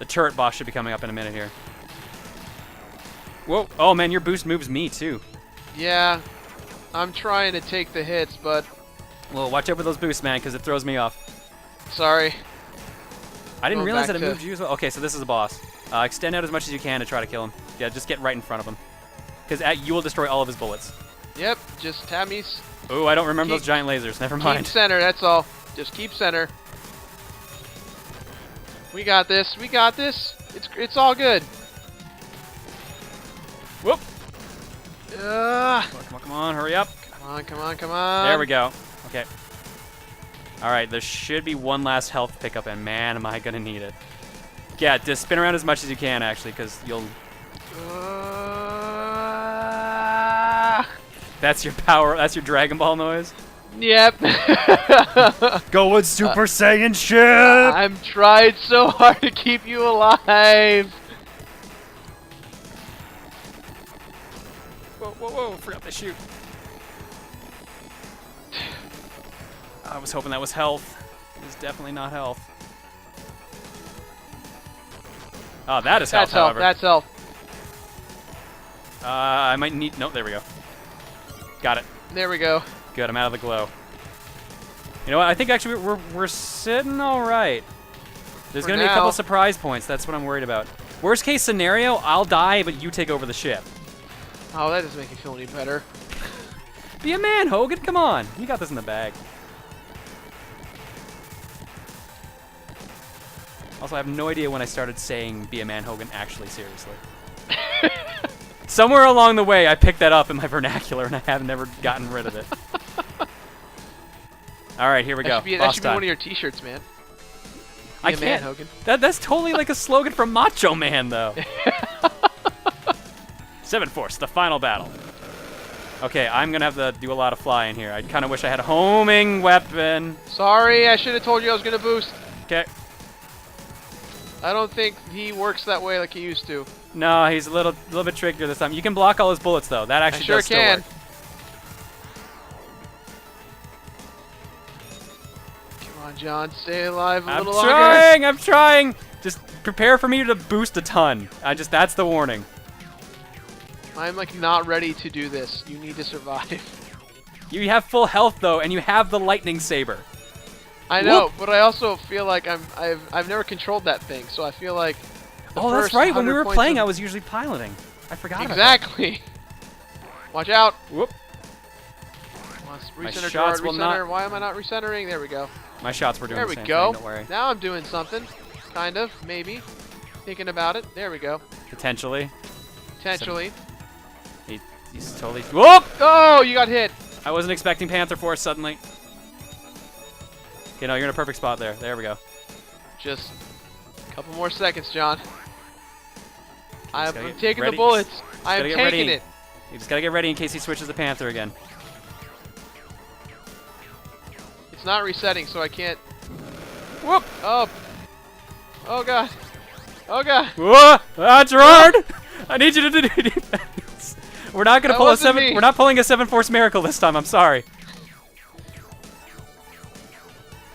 turret boss should be coming up in a minute here. Whoa! Oh, man, your boost moves me, too. Yeah, I'm trying to take the hits, but... Well, watch out for those boosts, man, because it throws me off. Sorry. I didn't realize that it moved you as well. Okay, so this is a boss. Extend out as much as you can to try to kill him. Yeah, just get right in front of him. Because you will destroy all of his bullets. Yep, just Tammy's. Oh, I don't remember those giant lasers. Never mind. Keep center, that's all. Just keep center. We got this. We got this. It's all good. Whoop. Come Come on, hurry up. Come on. There we go. Okay. Alright, there should be one last health pickup, and man, am I gonna need it. Yeah, just spin around as much as you can, actually, because you'll... That's your power, that's your Dragon Ball noise? Yep. Going Super Saiyan ship! I'm trying so hard to keep you alive. Whoa, forgot to shoot. I was hoping that was health. It was definitely not health. Oh, that is health, however. That's health. I might need... Nope, there we go. Got it. There we go. Good, I'm out of the glow. You know what? I think actually we're sitting all right. There's going to be a couple surprise points. That's what I'm worried about. Worst case scenario, I'll die, but you take over the ship. Oh, that doesn't make me feel any better. Be a man, Hogan. Come on. You got this in the bag. Also, I have no idea when I started saying be a man, Hogan, actually seriously. Somewhere along the way, I picked that up in my vernacular, and I have never gotten rid of it. All right, here we go. That should be one of your T-shirts, man. I can't. Man, Hogan. That's totally like a slogan from Macho Man, though. 7 Force, the final battle. Okay, I'm gonna have to do a lot of flying here. I kind of wish I had a homing weapon. Sorry, I should have told you I was gonna boost. Okay. I don't think he works that way like he used to. No, he's a little bit trickier this time. You can block all his bullets though. That actually does still work. Come on, John, stay alive a little longer. I'm trying. Just prepare for me to boost a ton. That's the warning. I'm like not ready to do this. You need to survive. You have full health though, and you have the lightning saber. I know, but I also feel like I've never controlled that thing, so I feel like Oh, that's first right. When we 100 were points playing, of- I was usually piloting. I forgot about that. Exactly. Watch out. Whoop. Recenter, shots Gerard, will recenter. not- Why am I not recentering? There we go. My shots were doing There the we same go. thing, don't worry. Now I'm doing something. Kind of, maybe. Thinking about it. There we go. Potentially. Potentially. He's totally... Whoop! Oh, you got hit. I wasn't expecting Panther Force suddenly. Okay, no, you're in a perfect spot there. There we go. Just a couple more seconds, John. I'm gotta get taking the ready. bullets. I gotta am get ready. taking it. You just gotta get ready in case he switches the Panther again. It's not resetting, so I can't. Whoop! Oh. Oh god. Oh god. Whoa! Ah, Gerard! I need you to do defense. We're not gonna That pull a wasn't 7. me. We're not pulling a 7-Force miracle this time. I'm sorry.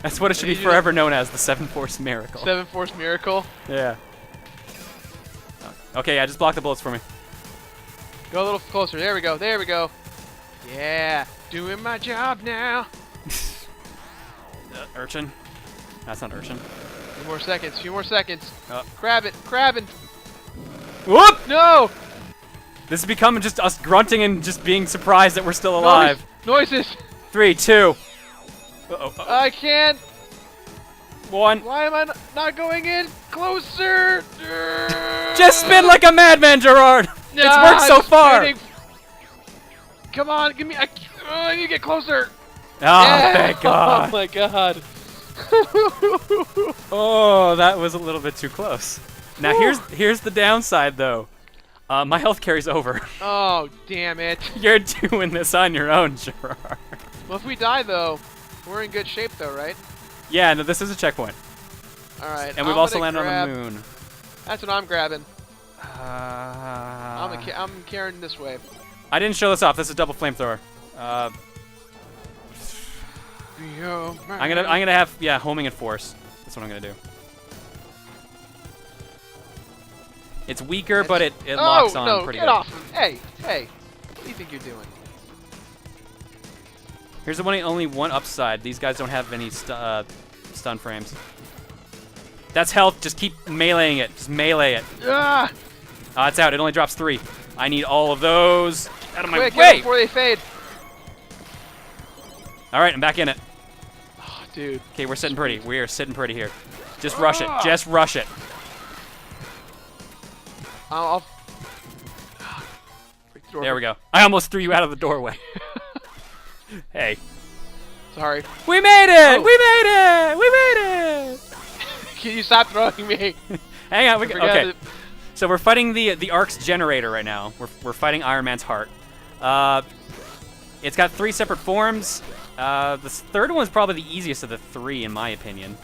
That's what it should be need you to- forever known as, the 7-Force miracle. 7-Force miracle. Yeah. Okay, yeah, just block the bullets for me. Go a little closer. There we go. There we go. Yeah. Doing my job now. Urchin. That's not Urchin. Few more seconds. Few more seconds. Oh. Grab it. Grabbing. Whoop! No. This is becoming just us grunting and just being surprised that we're still alive. Noises. 3, 2. Uh-oh. I can't. 1. Why am I not going in closer? Just spin like a madman, Gerard! It's worked so I'm far! spinning. Come on, give me. I need to get closer. Oh, Yeah. thank God. Oh my God. Oh, that was a little bit too close. Now here's the downside though. My health carries over. Oh, damn it. You're doing this on your own, Gerard. Well, if we die though, we're in good shape though, right? Yeah, no, this is a checkpoint. All right. And we've also landed on the moon. That's what I'm grabbing. Uh, I'm carrying this way. I didn't show this off. This is a double flamethrower. I'm gonna have homing and force. That's what I'm gonna do. It's weaker, but it locks on no, pretty get good. off. Hey, what do you think you're doing? Here's the only one upside. These guys don't have any stun frames. That's health. Just keep meleeing it. Just melee it. Ah! It's out. It only drops 3. I need all of those out of my Quick, way. before they fade. All right, I'm back in it. Oh, dude. Okay, we're sitting pretty. We are sitting pretty here. Just rush it. Just rush it. I'll There we go. I almost threw you out of the doorway. Hey. Sorry. We made it! Oh. We made it! We made it! Can you stop throwing me? Hang on. Forget Okay. it. So we're fighting the Ark's generator right now. We're fighting Iron Man's heart. It's got 3 separate forms. This third one's probably the easiest of the 3, in my opinion.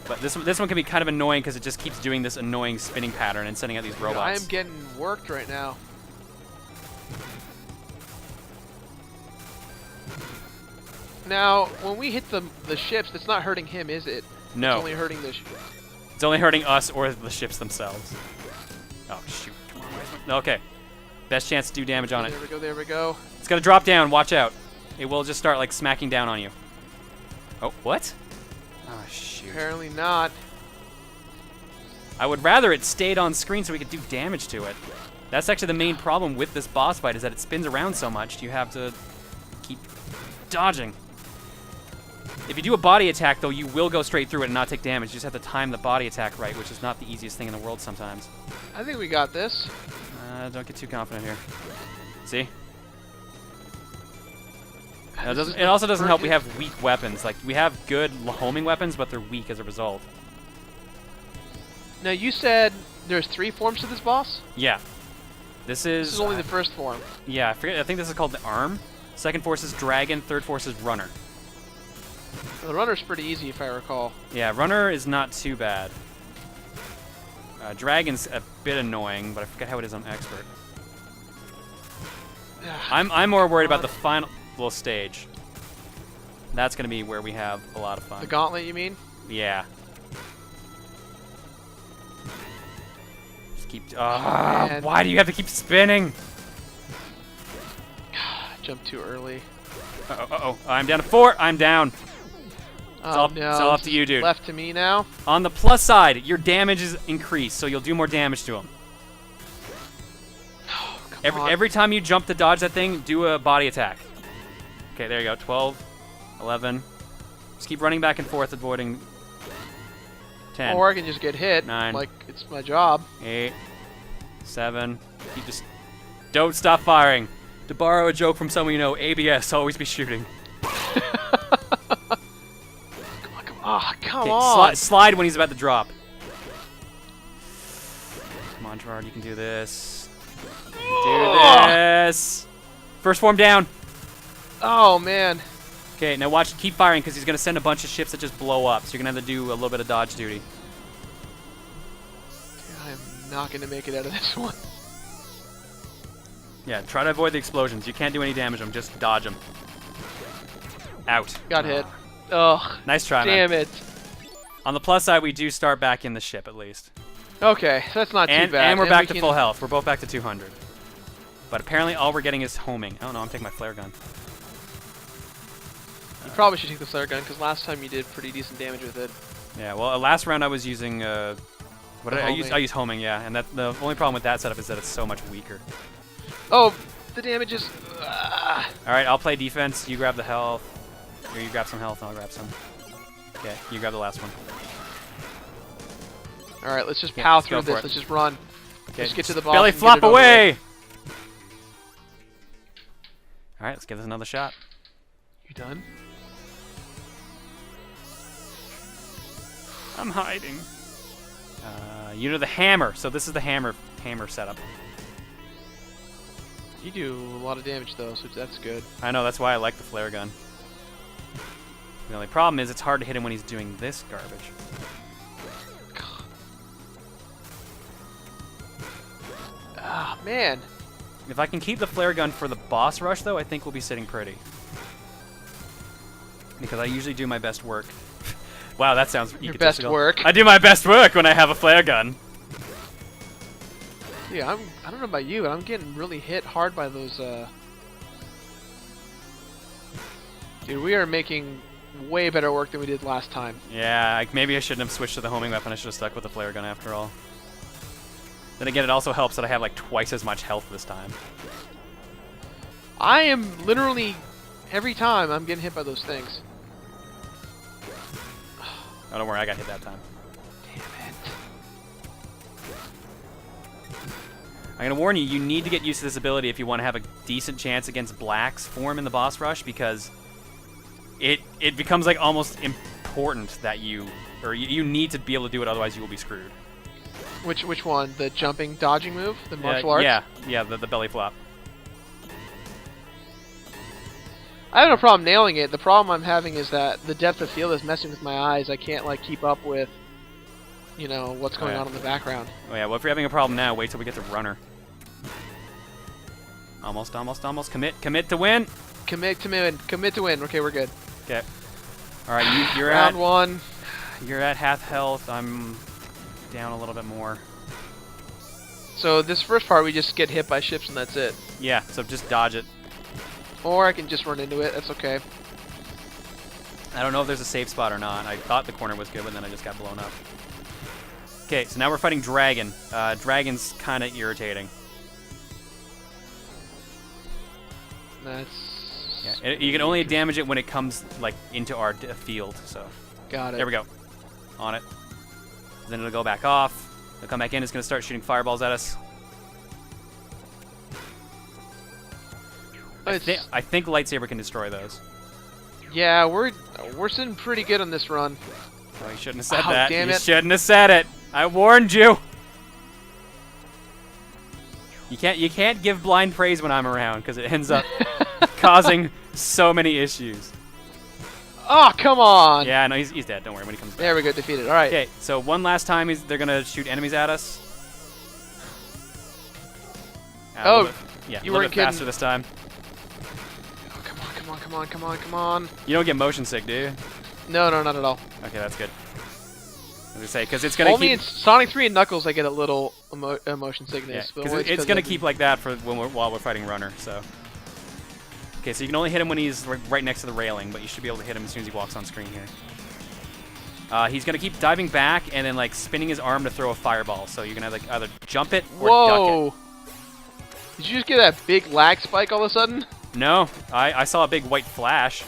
But this one can be kind of annoying because it just keeps doing this annoying spinning pattern and sending out these I robots. am getting worked right now. Now, when we hit the ships, it's not hurting him, is it? No. It's only hurting the It's only hurting us or the ships themselves. Oh, shoot. Okay. Best chance to do damage on it. There we go, there we go. It's going to drop down. Watch out. It will just start, like, smacking down on you. Oh, what? Oh, shoot. Apparently not. I would rather it stayed on screen so we could do damage to it. That's actually the main problem with this boss fight, is that it spins around so much. You have to keep dodging. If you do a body attack, though, you will go straight through it and not take damage. You just have to time the body attack right, which is not the easiest thing in the world sometimes. I think we got this. Don't get too confident here. See? This is It also doesn't help we perfect. have weak weapons. Like, we have good homing weapons, but they're weak as a result. Now, you said there's 3 forms to this boss? Yeah. This This is only the first form. Yeah, I forget. I think this is called the Arm. Second force is Dragon. Third force is Runner. The runner's pretty easy, if I recall. Yeah, Runner is not too bad. Dragon's a bit annoying, but I forget how it is on Expert. I'm more worried about the final stage. That's going to be where we have a lot of fun. The gauntlet, you mean? Yeah. Just keep... man. why do you have to keep spinning? Jumped too early. Uh-oh. I'm down to 4. I'm down. Oh, it's all up to you, dude. Left to me now. On the plus side, your damage is increased, so you'll do more damage to him. Oh, Every time you jump to dodge that thing, do a body attack. Okay, there you go. 12, 11. Just keep running back and forth, avoiding 10. Or I can just get hit. 9. Like it's my job. 8, 7. Keep just. Don't stop firing. To borrow a joke from someone you know, ABS, always be shooting. Come on. Slide when he's about to drop. Come on, Gerard, you can do this. Do this. First form down. Oh, man. Okay, now watch, keep firing because he's going to send a bunch of ships that just blow up. So you're going to have to do a little bit of dodge duty. I'm not going to make it out of this one. Yeah, try to avoid the explosions. You can't do any damage to them, just dodge them. Out. Got hit. Ugh. Nice try, Damn man. it. On the plus side, we do start back in the ship at least. Okay, so that's not too bad. And we're back to full health. We're both back to 200. But apparently all we're getting is homing. Oh no, I'm taking my flare gun. You probably should take the flare gun because last time you did pretty decent damage with it. Yeah, well, last round I was using what did I use? I used homing, yeah. And that the only problem with that setup is that it's so much weaker. Oh, the damage is. All right, I'll play defense. You grab the health. Here, you grab some health. And I'll grab some. Okay, you grab the last one. All right, let's just pow through this. It. Let's just run. Okay, just get to the boss. Belly flop away. All right, let's give this another shot. You done? I'm hiding. You know the hammer. So this is the hammer setup. You do a lot of damage though, so that's good. I know, that's why I like the flare gun. The only problem is it's hard to hit him when he's doing this garbage. Ah, man. If I can keep the flare gun for the boss rush, though, I think we'll be sitting pretty. Because I usually do my best work. Wow, that sounds Your best work. I do my best work when I have a flare gun. Yeah, I don't know about you, but I'm getting really hit hard by those, Dude, we are making way better work than we did last time. Yeah, maybe I shouldn't have switched to the homing weapon. I should have stuck with the flare gun after all. Then again, it also helps that I have like twice as much health this time. I am literally, every time I'm getting hit by those things. Oh, don't worry, I got hit that time. Damn it. I'm going to warn you, you need to get used to this ability if you want to have a decent chance against Black's form in the boss rush, because it becomes like almost important that you need to be able to do it, otherwise you will be screwed. Which one? The jumping, dodging move? The martial arts? Yeah, the belly flop. I have no problem nailing it. The problem I'm having is that the depth of field is messing with my eyes. I can't like keep up with, you know, what's going on in the background. Oh yeah, well if you're having a problem now, wait till we get to runner. Almost. Commit to win. Commit to win. Okay, we're good. Okay. All right, you're Round at 1. You're at half health. I'm down a little bit more. So this first part, we just get hit by ships and that's it. Yeah, so just dodge it. Or I can just run into it. That's okay. I don't know if there's a safe spot or not. I thought the corner was good, but then I just got blown up. Okay, so now we're fighting Dragon. Dragon's kind of irritating. That's... Yeah, you can only damage it when it comes like into our field. So got it. there we go. On it. Then it'll go back off. It'll come back in. It's going to start shooting fireballs at us. I think lightsaber can destroy those. Yeah, we're sitting pretty good on this run. Oh, you shouldn't have said Oh, that. damn You it. shouldn't have said it. I warned you. You can't give blind praise when I'm around because it ends up causing so many issues. Oh, come on! Yeah, no, he's dead. Don't worry when he comes back. There we go, defeated. All right. Okay, so one last time they're gonna shoot enemies at us. Oh, yeah, you a little weren't bit kidding. faster this time. Oh, come on. You don't get motion sick, do you? No, not at all. Okay, that's good. As I say, because it's gonna Only keep. in Sonic 3 and Knuckles I get a little motion Yeah, sickness. because but it's gonna keep like that for while we're fighting Runner. So. Okay, so you can only hit him when he's right next to the railing, but you should be able to hit him as soon as he walks on screen here. He's gonna keep diving back and then like spinning his arm to throw a fireball. So you're gonna like either jump it or Whoa! duck Did you just get that big lag spike all of a sudden? it. No, I saw a big white flash.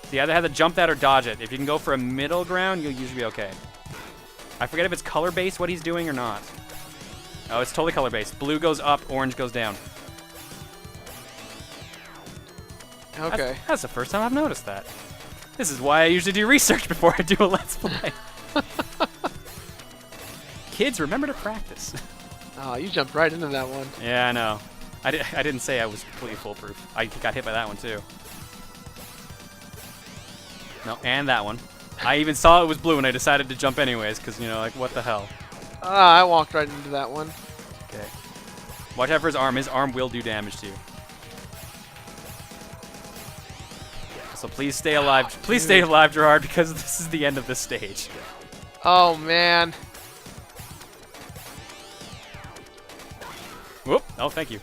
So you either have to jump that or dodge it. If you can go for a middle ground, you'll usually be okay. I forget if it's color-based what he's doing or not. Oh, it's totally color-based. Blue goes up, orange goes down. Okay. That's the first time I've noticed that. This is why I usually do research before I do a Let's Play. Kids, remember to practice. Oh, you jumped right into that one. Yeah, I know. I didn't say I was completely foolproof. I got hit by that one, too. No, and that one. I even saw it was blue and I decided to jump anyways, because, you know, like, what the hell. I walked right into that one. Okay. Watch out for his arm. His arm will do damage to you. So please stay alive. Please stay alive, Gerard, because this is the end of this stage. Oh, man. Whoop. Oh, thank you.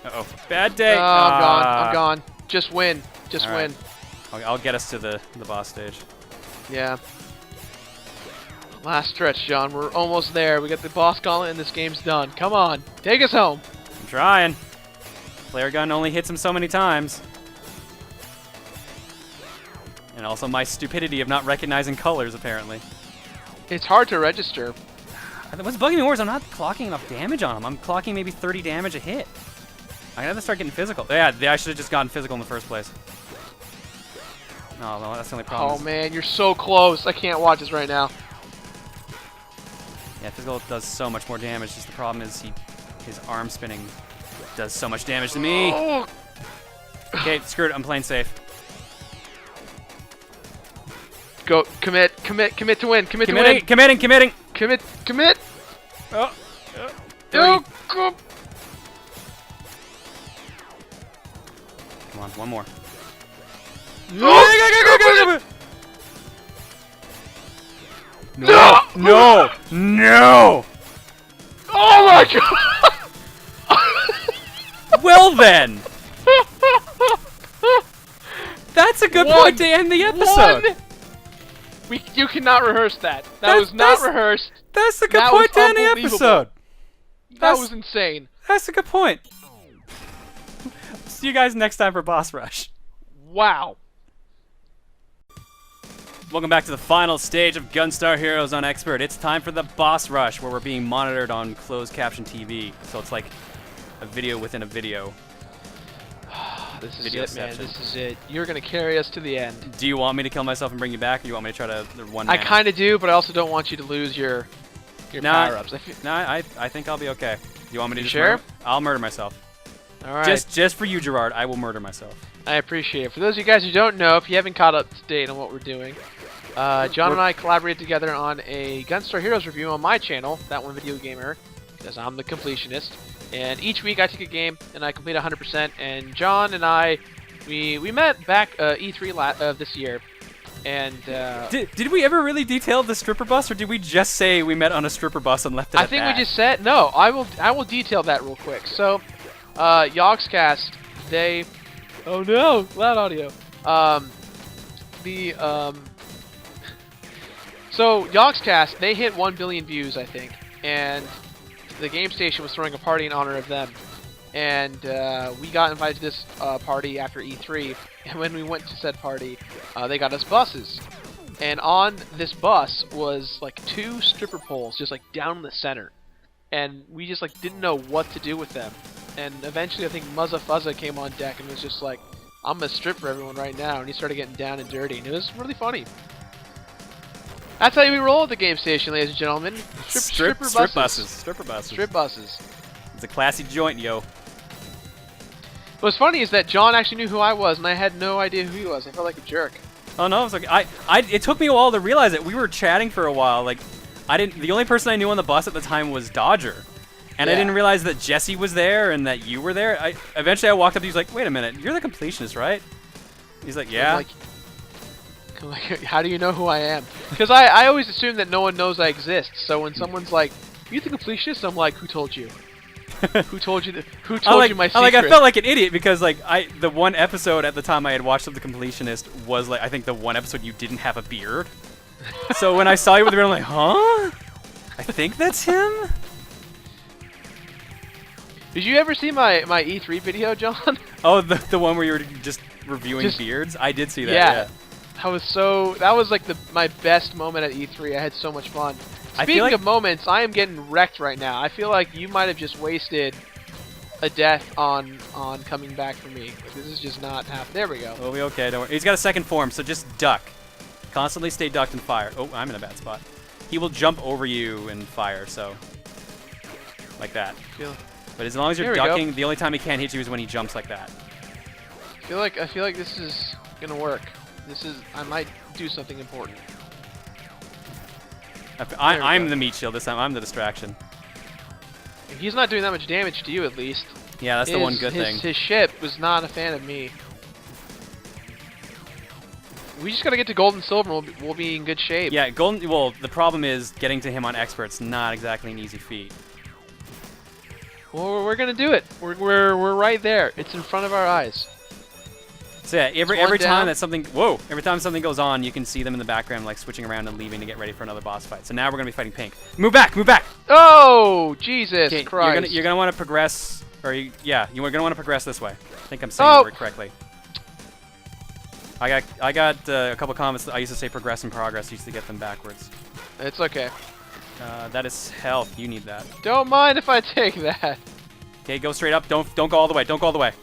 Uh-oh. Bad day. Oh, I'm gone. I'm gone. Just win. Just win. I'll get us to the boss stage. Yeah. Last stretch, John. We're almost there. We got the boss gauntlet and this game's done. Come on. Take us home. I'm trying. Flare gun only hits him so many times. And also my stupidity of not recognizing colors, apparently. It's hard to register. What's bugging me more is I'm not clocking enough damage on him. I'm clocking maybe 30 damage a hit. I gotta start getting physical. Yeah, I should have just gotten physical in the first place. No, that's the only problem. Oh, man. You're so close. I can't watch this right now. Yeah, physical does so much more damage. Just the problem is his arm spinning does so much damage to me. Oh. Okay, screw it. I'm playing safe. Go. Commit to win. Commit to win. Committing. Commit. Oh. Oh, go. Come on, one more. No. No! Oh my god! Well then! That's a good point to end the episode! You cannot rehearse that. That was not rehearsed. That's a good point to end the episode! That was insane. That's a good point. See you guys next time for Boss Rush. Wow. Welcome back to the final stage of Gunstar Heroes on Expert. It's time for the Boss Rush, where we're being monitored on closed caption TV. So it's like a video within a video. This is it, man. This is it. You're going to carry us to the end. Do you want me to kill myself and bring you back, or you want me to try to one-man? I kind of do, but I also don't want you to lose your power-ups. I think I'll be okay. You want me to just sure? I'll murder myself. All right. Just for you, Gerard, I will murder myself. I appreciate it. For those of you guys who don't know, if you haven't caught up to date on what we're doing, John and I collaborated together on a Gunstar Heroes review on my channel, That One Video Gamer, because I'm the completionist. And each week I take a game and I complete 100%. And John and I, we met back E3 of this year. And did we ever really detail the stripper bus, or did we just say we met on a stripper bus and left it at that? I think we just said no. I will detail that real quick. So, Yogscast, they. Oh no! Loud audio. So Yogscast, they hit 1 billion views, I think, and the Game Station was throwing a party in honor of them. And we got invited to this party after E3, and when we went to said party, they got us buses. And on this bus was like 2 stripper poles, just like down in the center. And we just like didn't know what to do with them. And eventually I think Muzza Fuzza came on deck and was just like, I'm gonna strip for everyone right now, and he started getting down and dirty, and it was really funny. That's how we roll at the Game Station, ladies and gentlemen. Stripper buses. Stripper buses. Strip buses. It's a classy joint, yo. What's funny is that John actually knew who I was, and I had no idea who he was. I felt like a jerk. Oh no, it's like it took me a while to realize it. We were chatting for a while. Like, the only person I knew on the bus at the time was Dodger. And I didn't realize that Jesse was there and that you were there. Eventually I walked up to you, like, wait a minute, you're the completionist, right? He's like, yeah. I'm like, how do you know who I am? Because I always assume that no one knows I exist. So when someone's like, you the completionist? I'm like, who told you? Who told you that? Who told you my secret? I felt like an idiot because the one episode at the time I had watched of The Completionist was I think the one episode you didn't have a beard. So when I saw you with the beard, I'm like, huh? I think that's him. Did you ever see my E3 video, John? Oh, the one where you were just reviewing beards? I did see that. Yeah. That was like my best moment at E3. I had so much fun. Speaking of moments, I am getting wrecked right now. I feel like you might have just wasted a death on coming back for me. This is just not happening. There we go. We'll be okay. Don't worry. He's got a second form, so just duck. Constantly stay ducked and fire. Oh, I'm in a bad spot. He will jump over you and fire, so like that. But as long as you're ducking, the only time he can't hit you is when he jumps like that. I feel like this is gonna work. I might do something important. I'm the meat shield this time. I'm the distraction. He's not doing that much damage to you, at least. Yeah, that's the one good thing. His ship was not a fan of me. We just gotta get to gold and silver, and we'll be in good shape. Yeah, golden. Well, the problem is getting to him on expert's not exactly an easy feat. Well, we're gonna do it. We're right there. It's in front of our eyes. So yeah, every time that every time something goes on, you can see them in the background like switching around and leaving to get ready for another boss fight. So now we're gonna be fighting Pink. Move back, move back. Oh, Jesus Christ! You're gonna want to progress, you're gonna want to progress this way. I think I'm saying the word correctly. I got a couple comments that I used to say progress and progress. I used to get them backwards. It's okay. That is health. You need that. Don't mind if I take that. Okay, go straight up. Don't go all the way. Don't go all the way.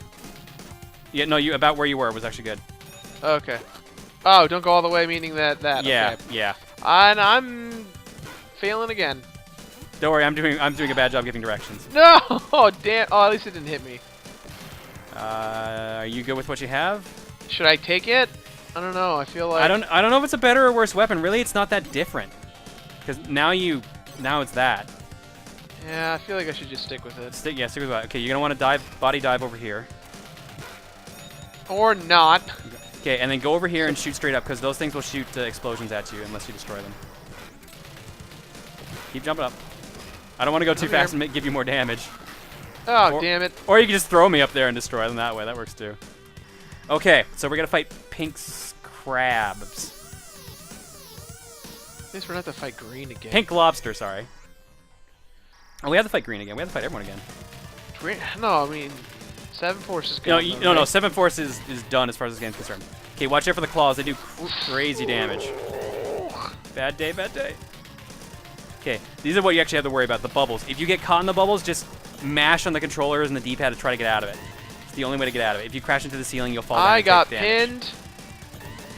Yeah, no, you about where you were was actually good. Okay. Oh, don't go all the way, meaning that. Yeah, okay. yeah. And I'm failing again. Don't worry, I'm doing a bad job giving directions. No! Oh, damn. Oh, at least it didn't hit me. Are you good with what you have? Should I take it? I don't know. I feel like I don't know if it's a better or worse weapon. Really, it's not that different. Because now it's that. Yeah, I feel like I should just stick with it. Stick with that. Okay, you're gonna want to body dive over here. Or not. Okay, and then go over here and shoot straight up because those things will shoot explosions at you unless you destroy them. Keep jumping up. I don't want to go too fast and give you more damage. Oh, damn it. Or you can just throw me up there and destroy them that way. That works too. Okay, so we're gonna fight Pink's crabs. At least we're not to fight green again. Pink lobster, sorry. Oh, we have to fight green again. We have to fight everyone again. Green? No, I mean, Seven Force is gone. No, Seven Force is done as far as this game's concerned. Okay, watch out for the claws. They do crazy damage. Bad day, bad day. Okay, these are what you actually have to worry about, the bubbles. If you get caught in the bubbles, just mash on the controllers and the D-pad to try to get out of it. It's the only way to get out of it. If you crash into the ceiling, you'll fall down. I got pinned.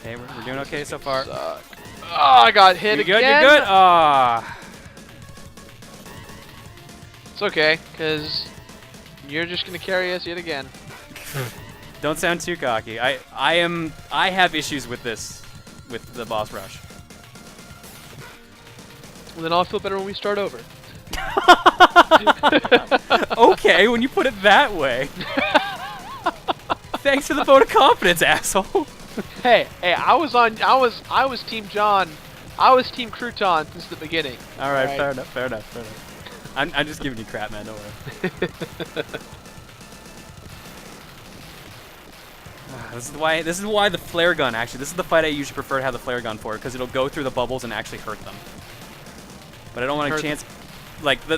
Okay, we're doing okay so far. Oh, I got hit again. You're good? Ah. It's okay, because you're just going to carry us yet again. Don't sound too cocky. I have issues with this, with the boss rush. Well, then I'll feel better when we start over. Okay, when you put it that way. Thanks for the vote of confidence, asshole. Hey, I was Team John. I was Team Crouton since the beginning. All right, fair enough. I'm just giving you crap, man. Don't worry. This is why the flare gun actually. This is the fight I usually prefer to have the flare gun for, because it'll go through the bubbles and actually hurt them. But I don't want a chance. Like the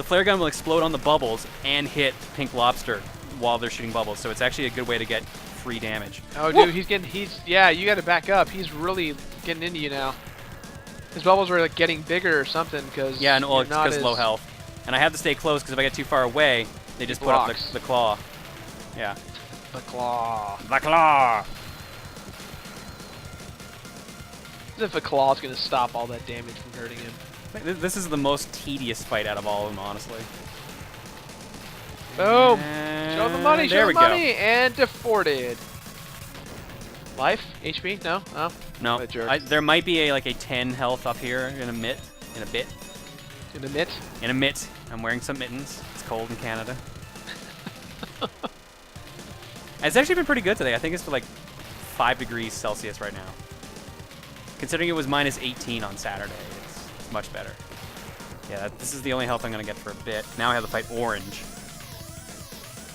flare gun will explode on the bubbles and hit Pink Lobster while they're shooting bubbles. So it's actually a good way to get free damage. Oh, dude, you got to back up. He's really getting into you now. His bubbles were like getting bigger or something because because low health. And I have to stay close because if I get too far away, they just put up the claw. Yeah. The claw. The claw. As if a claw is going to stop all that damage from hurting him. This is the most tedious fight out of all of them, honestly. Boom! Show the money, show the money! And deported. Life? HP? No? Oh. No. There might be a 10 health up here in a bit. In a mitt. I'm wearing some mittens. It's cold in Canada. It's actually been pretty good today. I think it's for like 5 degrees Celsius right now. Considering it was -18 on Saturday, it's much better. Yeah, this is the only health I'm gonna get for a bit. Now I have to fight Orange.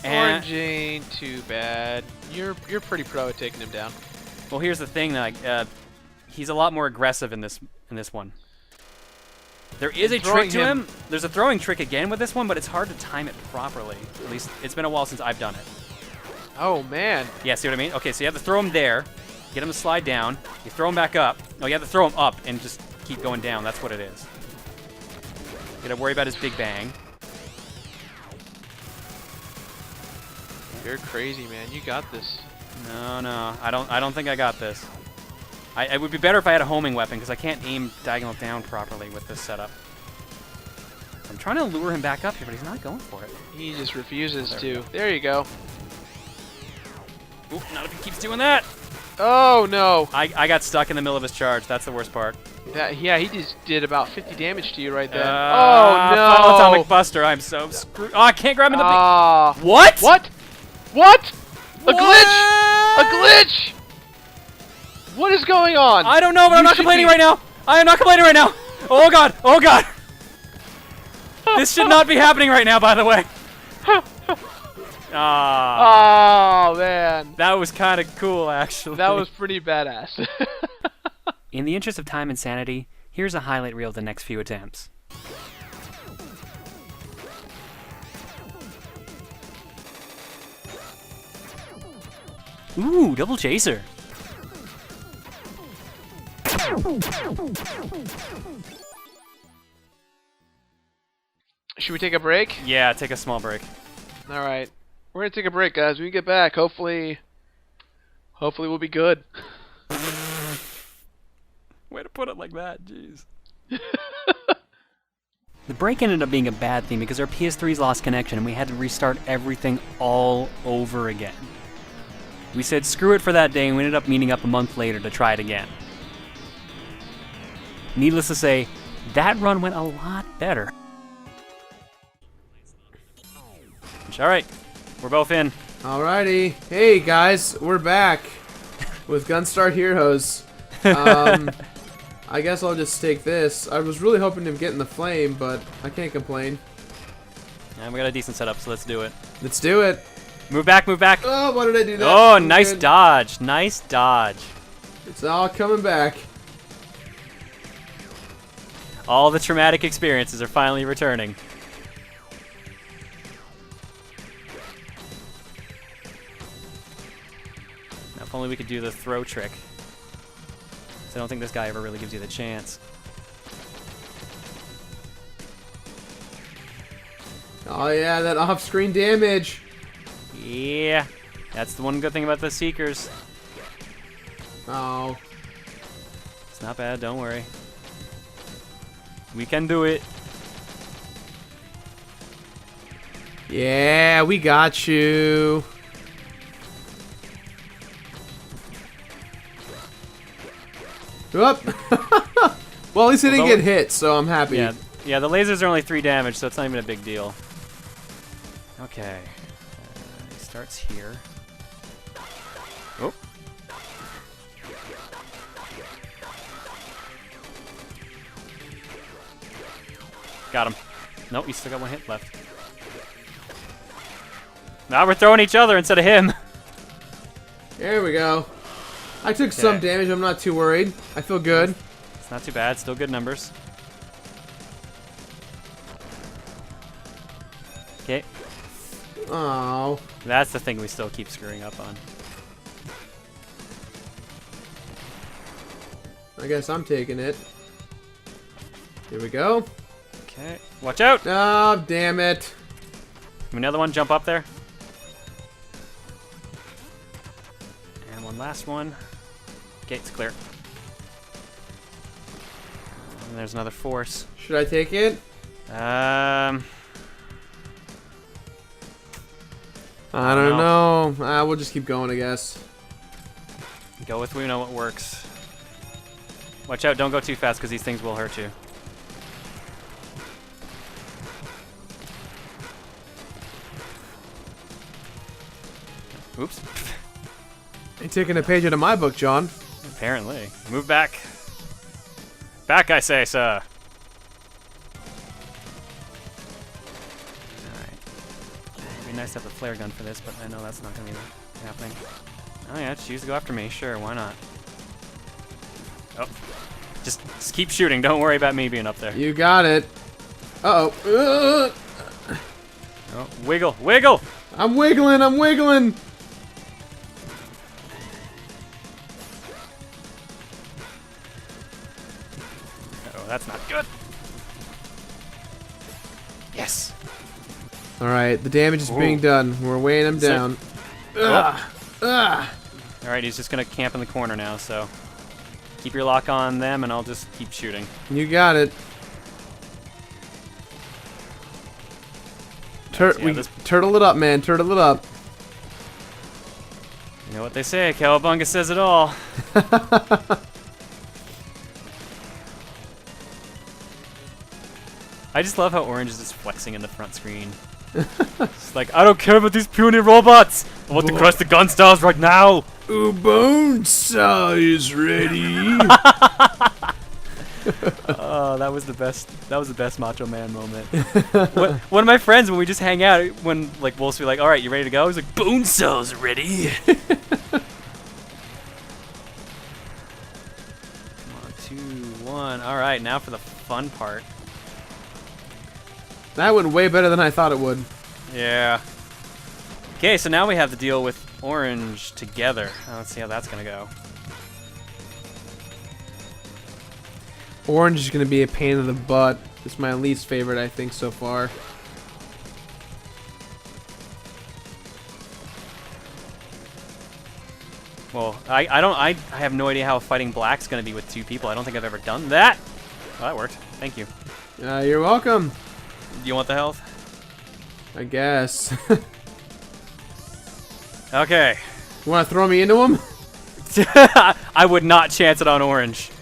Orange ain't too bad. You're pretty pro at taking him down. Well, here's the thing, he's a lot more aggressive in this one. There is a trick to him. There's a throwing trick again with this one, but it's hard to time it properly. At least it's been a while since I've done it. Oh man. Yeah, see what I mean? Okay, so you have to throw him there, get him to slide down. You throw him back up. No, you have to throw him up and just keep going down. That's what it is. You gotta worry about his big bang. You're crazy, man. You got this. No, I don't think I got this. It would be better if I had a homing weapon, because I can't aim diagonal down properly with this setup. I'm trying to lure him back up here, but he's not going for it. He just refuses to. There you go. Oop, not if he keeps doing that. Oh no. I got stuck in the middle of his charge. That's the worst part. Yeah, he just did about 50 damage to you right then. Oh no. Final Atomic Buster. I'm so screwed. Oh, I can't grab him in the What? What? What? A glitch! A glitch! What is going on? I don't know, but I'm not complaining right now. I am not complaining right now. Oh god. Oh god. This should not be happening right now, by the way. Oh man. That was kind of cool, actually. That was pretty badass. In the interest of time and sanity, here's a highlight reel of the next few attempts. Ooh, double chaser. Should we take a break? Yeah, take a small break. All right. We're going to take a break, guys. When we get back, hopefully we'll be good. Way to put it like that, jeez. The break ended up being a bad thing because our PS3s lost connection and we had to restart everything all over again. We said screw it for that day and we ended up meeting up a month later to try it again. Needless to say, that run went a lot better. Alright, we're both in. Alrighty. Hey guys, we're back with Gunstar Heroes. I guess I'll just take this. I was really hoping to get in the flame, but I can't complain. And we got a decent setup, so let's do it. Let's do it. Move back, move back. Oh, why did I do that? Oh, nice dodge. Nice dodge. It's all coming back. All the traumatic experiences are finally returning. Now, if only we could do the throw trick. I don't think this guy ever really gives you the chance. Oh yeah, that off-screen damage. Yeah, that's the one good thing about the Seekers. Oh. It's not bad, don't worry. We can do it. Yeah, we got you. Whoop. Well, at least he didn't get hit, so I'm happy. Yeah, the lasers are only 3 damage, so it's not even a big deal. Okay. He starts here. Oh. Got him. Nope, he's still got 1 hit left. Now we're throwing each other instead of him. There we go. I took some damage. I'm not too worried. I feel good. It's not too bad. Still good numbers. Okay. Oh. That's the thing we still keep screwing up on. I guess I'm taking it. Here we go. Okay. Watch out! Oh, damn it. Another one jump up there. And one last one. Gate's clear. And there's another force. Should I take it? I don't know. We'll just keep going, I guess. Go with we know what works. Watch out, don't go too fast because these things will hurt you. Oops. You're taking a page out of my book, John. Apparently. Move back. Back, I say, sir. nice to have the flare gun for this, but I know that's not going to be happening. Oh yeah, choose to go after me. Sure, why not? Oh. Just keep shooting. Don't worry about me being up there. You got it. Uh-oh. Oh, wiggle. Wiggle! I'm wiggling. I'm wiggling. Uh-oh, that's not good. Yes. All right, the damage is being done. We're weighing him down. Ugh. Ugh. All right, he's just going to camp in the corner now, so keep your lock on them, and I'll just keep shooting. You got it. Turtle it up, man. Turtle it up. You know what they say, Cowabunga says it all. I just love how Orange is just flexing in the front screen. It's like, I don't care about these puny robots! I want to crush the Gunstars right now! Bonesaw is ready. Oh, that was the best. That was the best Macho Man moment. One of my friends, when we just hang out, when like Wolf's be like, "All right, you ready to go?" He's like, "Bonesaw's ready." Come on, 2, 1. All right, now for the fun part. That went way better than I thought it would. Yeah. Okay, so now we have to deal with Orange together. Let's see how that's gonna go. Orange is going to be a pain in the butt. It's my least favorite, I think, so far. Well, I have no idea how fighting Black's gonna be with 2 people. I don't think I've ever done that. Well, that worked. Thank you. You're welcome. Do you want the health? I guess. Okay. You want to throw me into him? I would not chance it on Orange.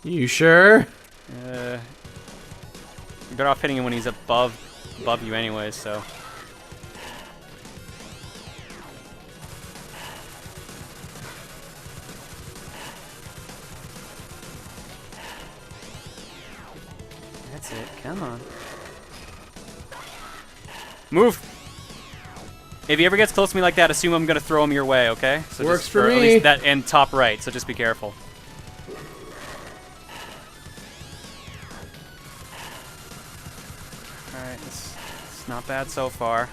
You sure? You're better off hitting him when he's above you anyways, so. That's it. Come on. Move! If he ever gets close to me like that, assume I'm going to throw him your way, okay? So Works just, for or me. At least that and top right, so just be careful. Alright, it's not bad so far.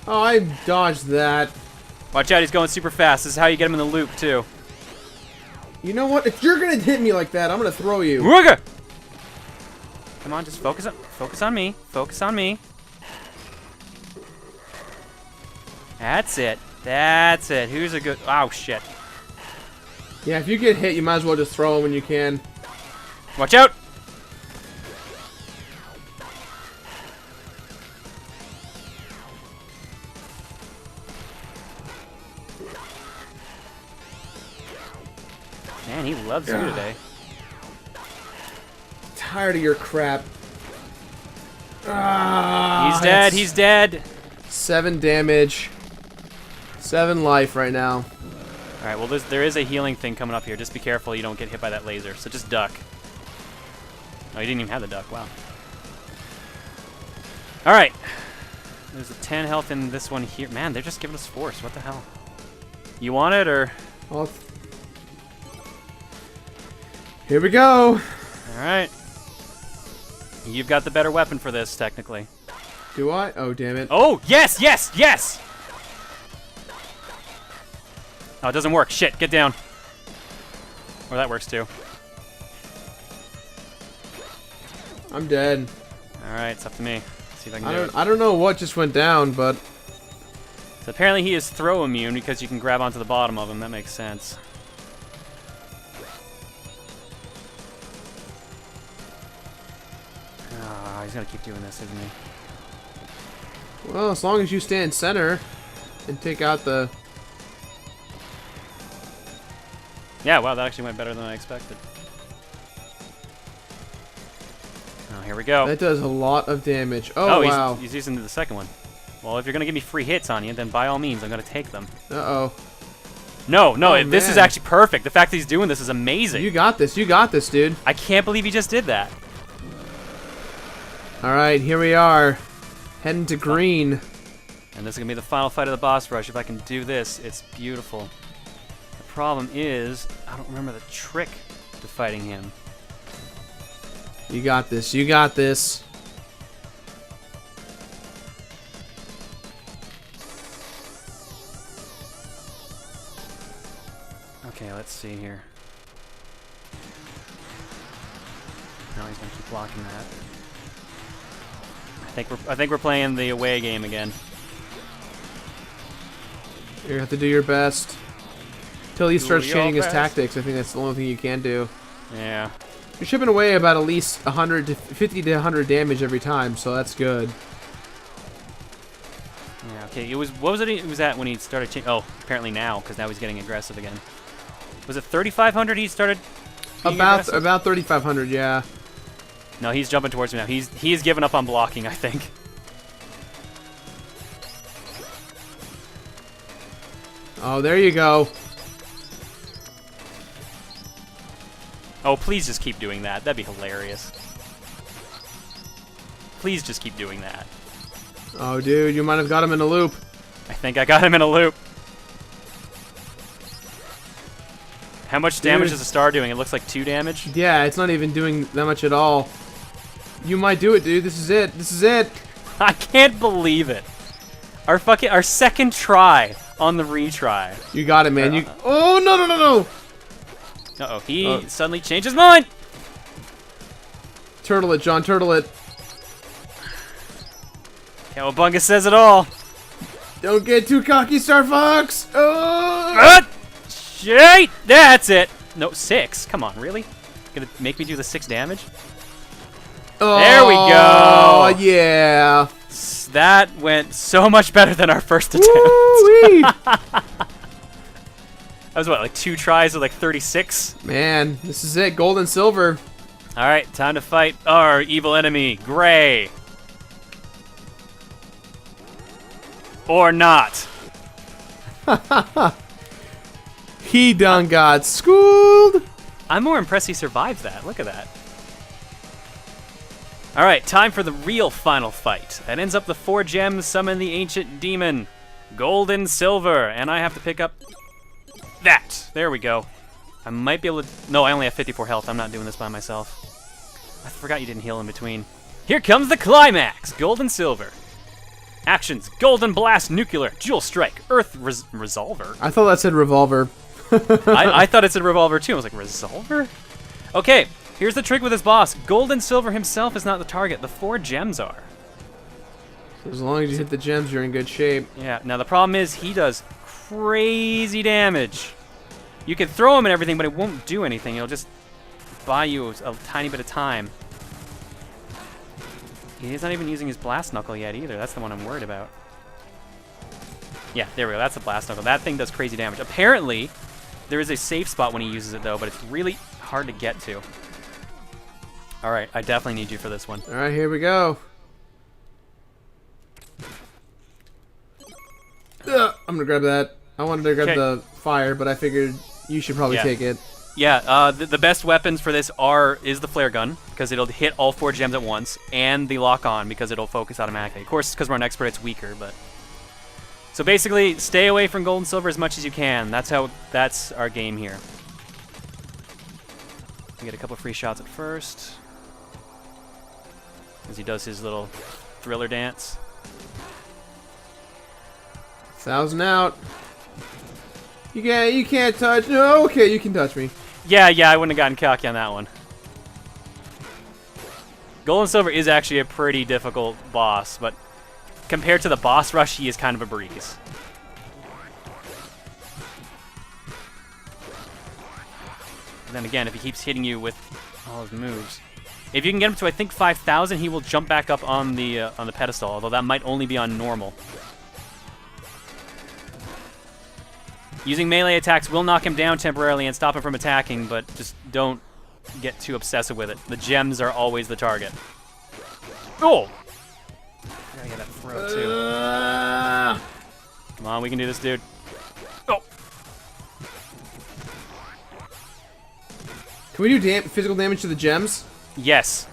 Oh, I dodged that. Watch out, he's going super fast. This is how you get him in the loop, too. You know what? If you're going to hit me like that, I'm going to throw you. Wooga! Come on, just focus on me. Focus on me. That's it. That's it. Who's a good... Oh, shit. Yeah, if you get hit, you might as well just throw him when you can. Watch out! Man, he loves you today. Tired of your crap. Ah, He's dead. He's dead. 7 damage. 7 life right now. All right. Well, there is a healing thing coming up here. Just be careful you don't get hit by that laser. So just duck. Oh, you didn't even have the duck. Wow. All right. There's a 10 health in this one here. Man, they're just giving us force. What the hell? You want it or? Here we go. All right. You've got the better weapon for this, technically. Do I? Oh, damn it. Oh, yes, yes, yes! Oh, it doesn't work. Shit, get down. Or that works too. I'm dead. All right, it's up to me. See if I can do it. I don't know what just went down, but... So apparently he is throw immune because you can grab onto the bottom of him. That makes sense. Oh, he's gonna keep doing this, isn't he? Well, as long as you stand center and take out the... Yeah, wow, that actually went better than I expected. Oh, here we go. That does a lot of damage. Oh, wow. He's using the second one. Well, if you're going to give me free hits on you, then by all means, I'm going to take them. Uh-oh. No, no, Oh, this is man. actually perfect. The fact that he's doing this is amazing. You got this, dude. I can't believe he just did that. Alright, here we are. Heading to green. And this is going to be the final fight of the boss rush. If I can do this, it's beautiful. The problem is, I don't remember the trick to fighting him. You got this. You got this. Okay, let's see here. No, he's gonna keep blocking that. I think we're playing the away game again. You have to do your best. Till he starts your changing his best. tactics, I think that's the only thing you can do. Yeah. You're chipping away about at least 100 to 50 to 100 damage every time, so that's good. Yeah. Okay. It was. What was it? It was at when he started changing. Oh, apparently now, because now he's getting aggressive again. Was it 3,500? He started. About 3,500, yeah. No, he's jumping towards me now. He's given up on blocking, I think. Oh, there you go. Oh, please just keep doing that. That'd be hilarious. Please just keep doing that. Oh, dude, you might have got him in a loop. I think I got him in a loop. How much damage Dude. is the star doing? It looks like 2 damage. Yeah, it's not even doing that much at all. You might do it, dude. This is it. This is it. I can't believe it. Our second try on the retry. You got it, man. You. Oh no no no no! Uh-oh, he suddenly changed his mind. Turtle it, John. Turtle it. Cowabunga says it all. Don't get too cocky, Star Fox. Oh! Shit! That's it. No, 6. Come on, really? Gonna make me do the 6 damage? There we go. Oh yeah. That went so much better than our first attempt. Woo-wee. That was what, like 2 tries with like 36? Man, this is it. Gold and silver. Alright, time to fight our evil enemy, Gray. Or not. He done got schooled. I'm more impressed he survived that. Look at that. Alright, time for the real final fight. That ends up the 4 gems, summon the ancient demon. Gold and silver. And I have to pick up that. There we go. I might be able to... No, I only have 54 health. I'm not doing this by myself. I forgot you didn't heal in between. Here comes the climax. Gold and silver. Actions. Golden Blast Nuclear. Dual Strike. Earth Resolver. I thought that said revolver. I thought it said revolver too. I was like, resolver? Okay, here's the trick with this boss. Gold and silver himself is not the target. The 4 gems are. As long as you hit the gems, you're in good shape. Yeah, now the problem is he does crazy damage. You can throw him and everything, but it won't do anything. It'll just buy you a tiny bit of time. He's not even using his blast knuckle yet either. That's the one I'm worried about. Yeah, there we go. That's a blast knuckle. That thing does crazy damage. Apparently, there is a safe spot when he uses it, though, but it's really hard to get to. All right, I definitely need you for this one. All right, here we go. I'm gonna grab that. I wanted to grab the fire, but I figured you should probably take it. Yeah, the best weapons for this is the flare gun, because it'll hit all 4 gems at once, and the lock-on, because it'll focus automatically. Of course, because we're an expert, it's weaker, but... So basically, stay away from gold and silver as much as you can. That's our game here. We get a couple free shots at first, as he does his little thriller dance. 1,000 out. You can't touch. No, okay, you can touch me. Yeah, I wouldn't have gotten cocky on that one. Gold and silver is actually a pretty difficult boss, but compared to the boss rush, he is kind of a breeze. And then again, if he keeps hitting you with all his moves, if you can get him to I think 5,000, he will jump back up on the pedestal. Although that might only be on normal. Using melee attacks will knock him down temporarily and stop him from attacking, but just don't get too obsessive with it. The gems are always the target. Oh! I gotta get that throw too. Come on, we can do this, dude. Oh! Can we do physical damage to the gems? Yes.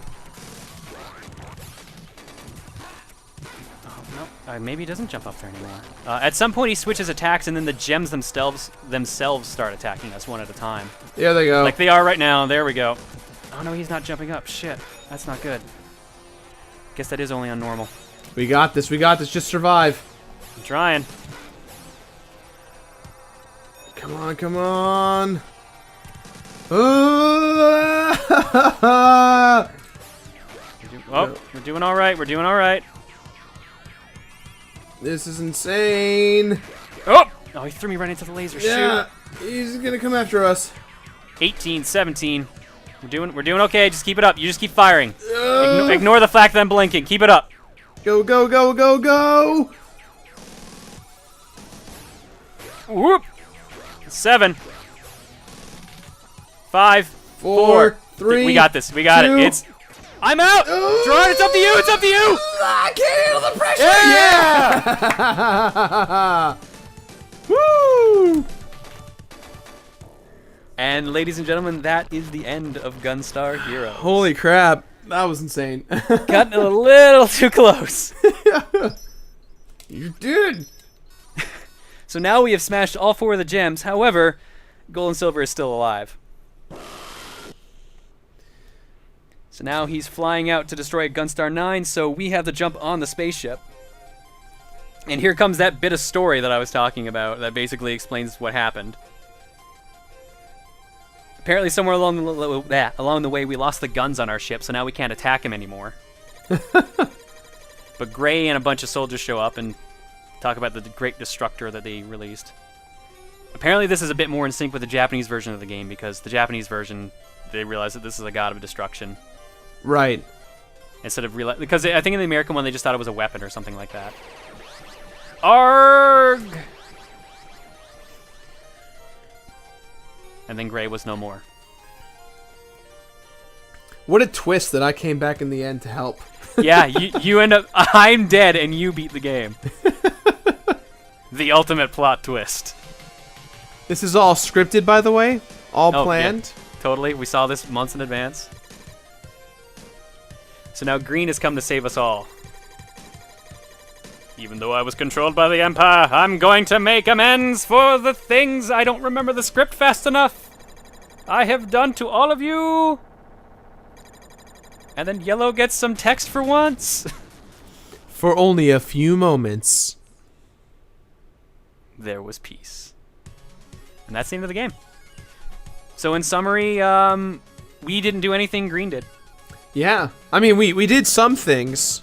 Maybe he doesn't jump up there anymore. At some point, he switches attacks, and then the gems themselves start attacking us one at a time. There they go. Like they are right now. There we go. Oh no, he's not jumping up. Shit, that's not good. Guess that is only on normal. We got this. We got this. Just survive. I'm trying. Come on. Come on. We're doing all right. We're doing all right. This is insane. Oh, he threw me right into the laser. Yeah, Shoot. he's gonna come after us. 18, 17. We're doing okay. Just keep it up. You just keep firing. Ignore the fact that I'm blinking. Keep it up. Go, go, go, go, go! Whoop. 7. 5, 4, 3. We got this. We got 2. it. I'm out. Gerard, it's up to you. It's up to you. I can't handle the pressure. Yeah. Woo! And ladies and gentlemen, that is the end of Gunstar Heroes. Holy crap. That was insane. Got a little too close. You did. So now we have smashed all 4 of the gems. However, Gold and Silver is still alive. So now he's flying out to destroy Gunstar 9, so we have to jump on the spaceship. And here comes that bit of story that I was talking about that basically explains what happened. Apparently somewhere along the way we lost the guns on our ship, so now we can't attack him anymore. But Gray and a bunch of soldiers show up and talk about the Great Destructor that they released. Apparently this is a bit more in sync with the Japanese version of the game, because the Japanese version, they realize that this is a god of destruction. Right. Instead of because I think in the American one they just thought it was a weapon or something like that. Arg! And then Gray was no more. What a twist that I came back in the end to help. Yeah, you end up... I'm dead and you beat the game. The ultimate plot twist. This is all scripted, by the way? All planned? Yeah, totally. We saw this months in advance. So now Green has come to save us all. Even though I was controlled by the Empire, I'm going to make amends for the things I don't remember the script fast enough. I have done to all of you. And then Yellow gets some text for once. For only a few moments. There was peace. And that's the end of the game. So in summary, we didn't do anything Green did. Yeah. I mean, we did some things.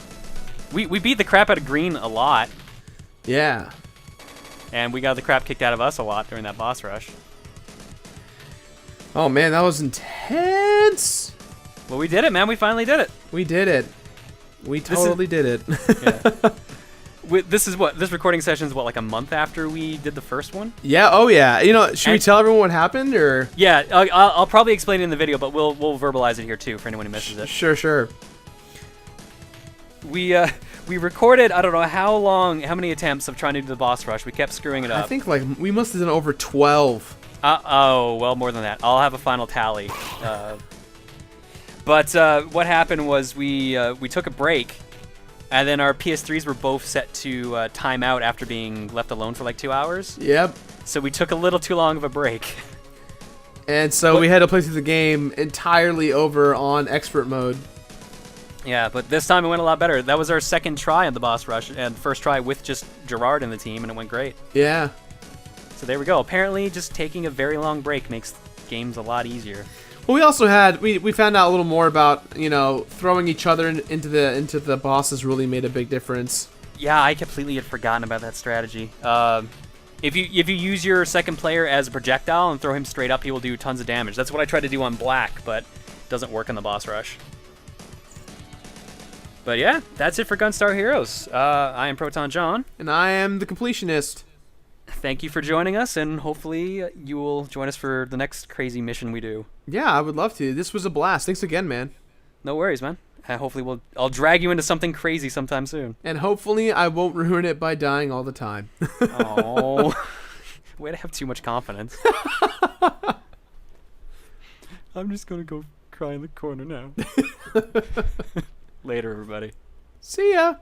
We beat the crap out of Green a lot. Yeah. And we got the crap kicked out of us a lot during that boss rush. Oh man, that was intense. Well, we did it, man. We finally did it. We did it. We totally did it. Yeah. This recording session is like a month after we did the first one? Yeah, oh yeah. You know, should we tell everyone what happened, or? Yeah, I'll probably explain it in the video, but we'll verbalize it here too for anyone who misses it. Sure. We recorded, I don't know how many attempts of trying to do the boss rush. We kept screwing it up. I think like we must have done over 12. Oh, well, more than that. I'll have a final tally. But what happened was we took a break, and then our PS3s were both set to time out after being left alone for like 2 hours. Yep. So we took a little too long of a break. And so we had to play through the game entirely over on expert mode. Yeah, but this time it went a lot better. That was our second try on the boss rush, and first try with just Gerard in the team, and it went great. Yeah. So there we go. Apparently, just taking a very long break makes games a lot easier. Well, we also had we found out a little more about, you know, throwing each other into the bosses really made a big difference. Yeah, I completely had forgotten about that strategy. If you use your second player as a projectile and throw him straight up, he will do tons of damage. That's what I tried to do on Black, but it doesn't work on the boss rush. But yeah, that's it for Gunstar Heroes. I am ProtonJon. And I am the completionist. Thank you for joining us, and hopefully you will join us for the next crazy mission we do. Yeah, I would love to. This was a blast. Thanks again, man. No worries, man. Hopefully I'll drag you into something crazy sometime soon. And hopefully I won't ruin it by dying all the time. Oh, way to have too much confidence. I'm just gonna go cry in the corner now. Later, everybody. See ya.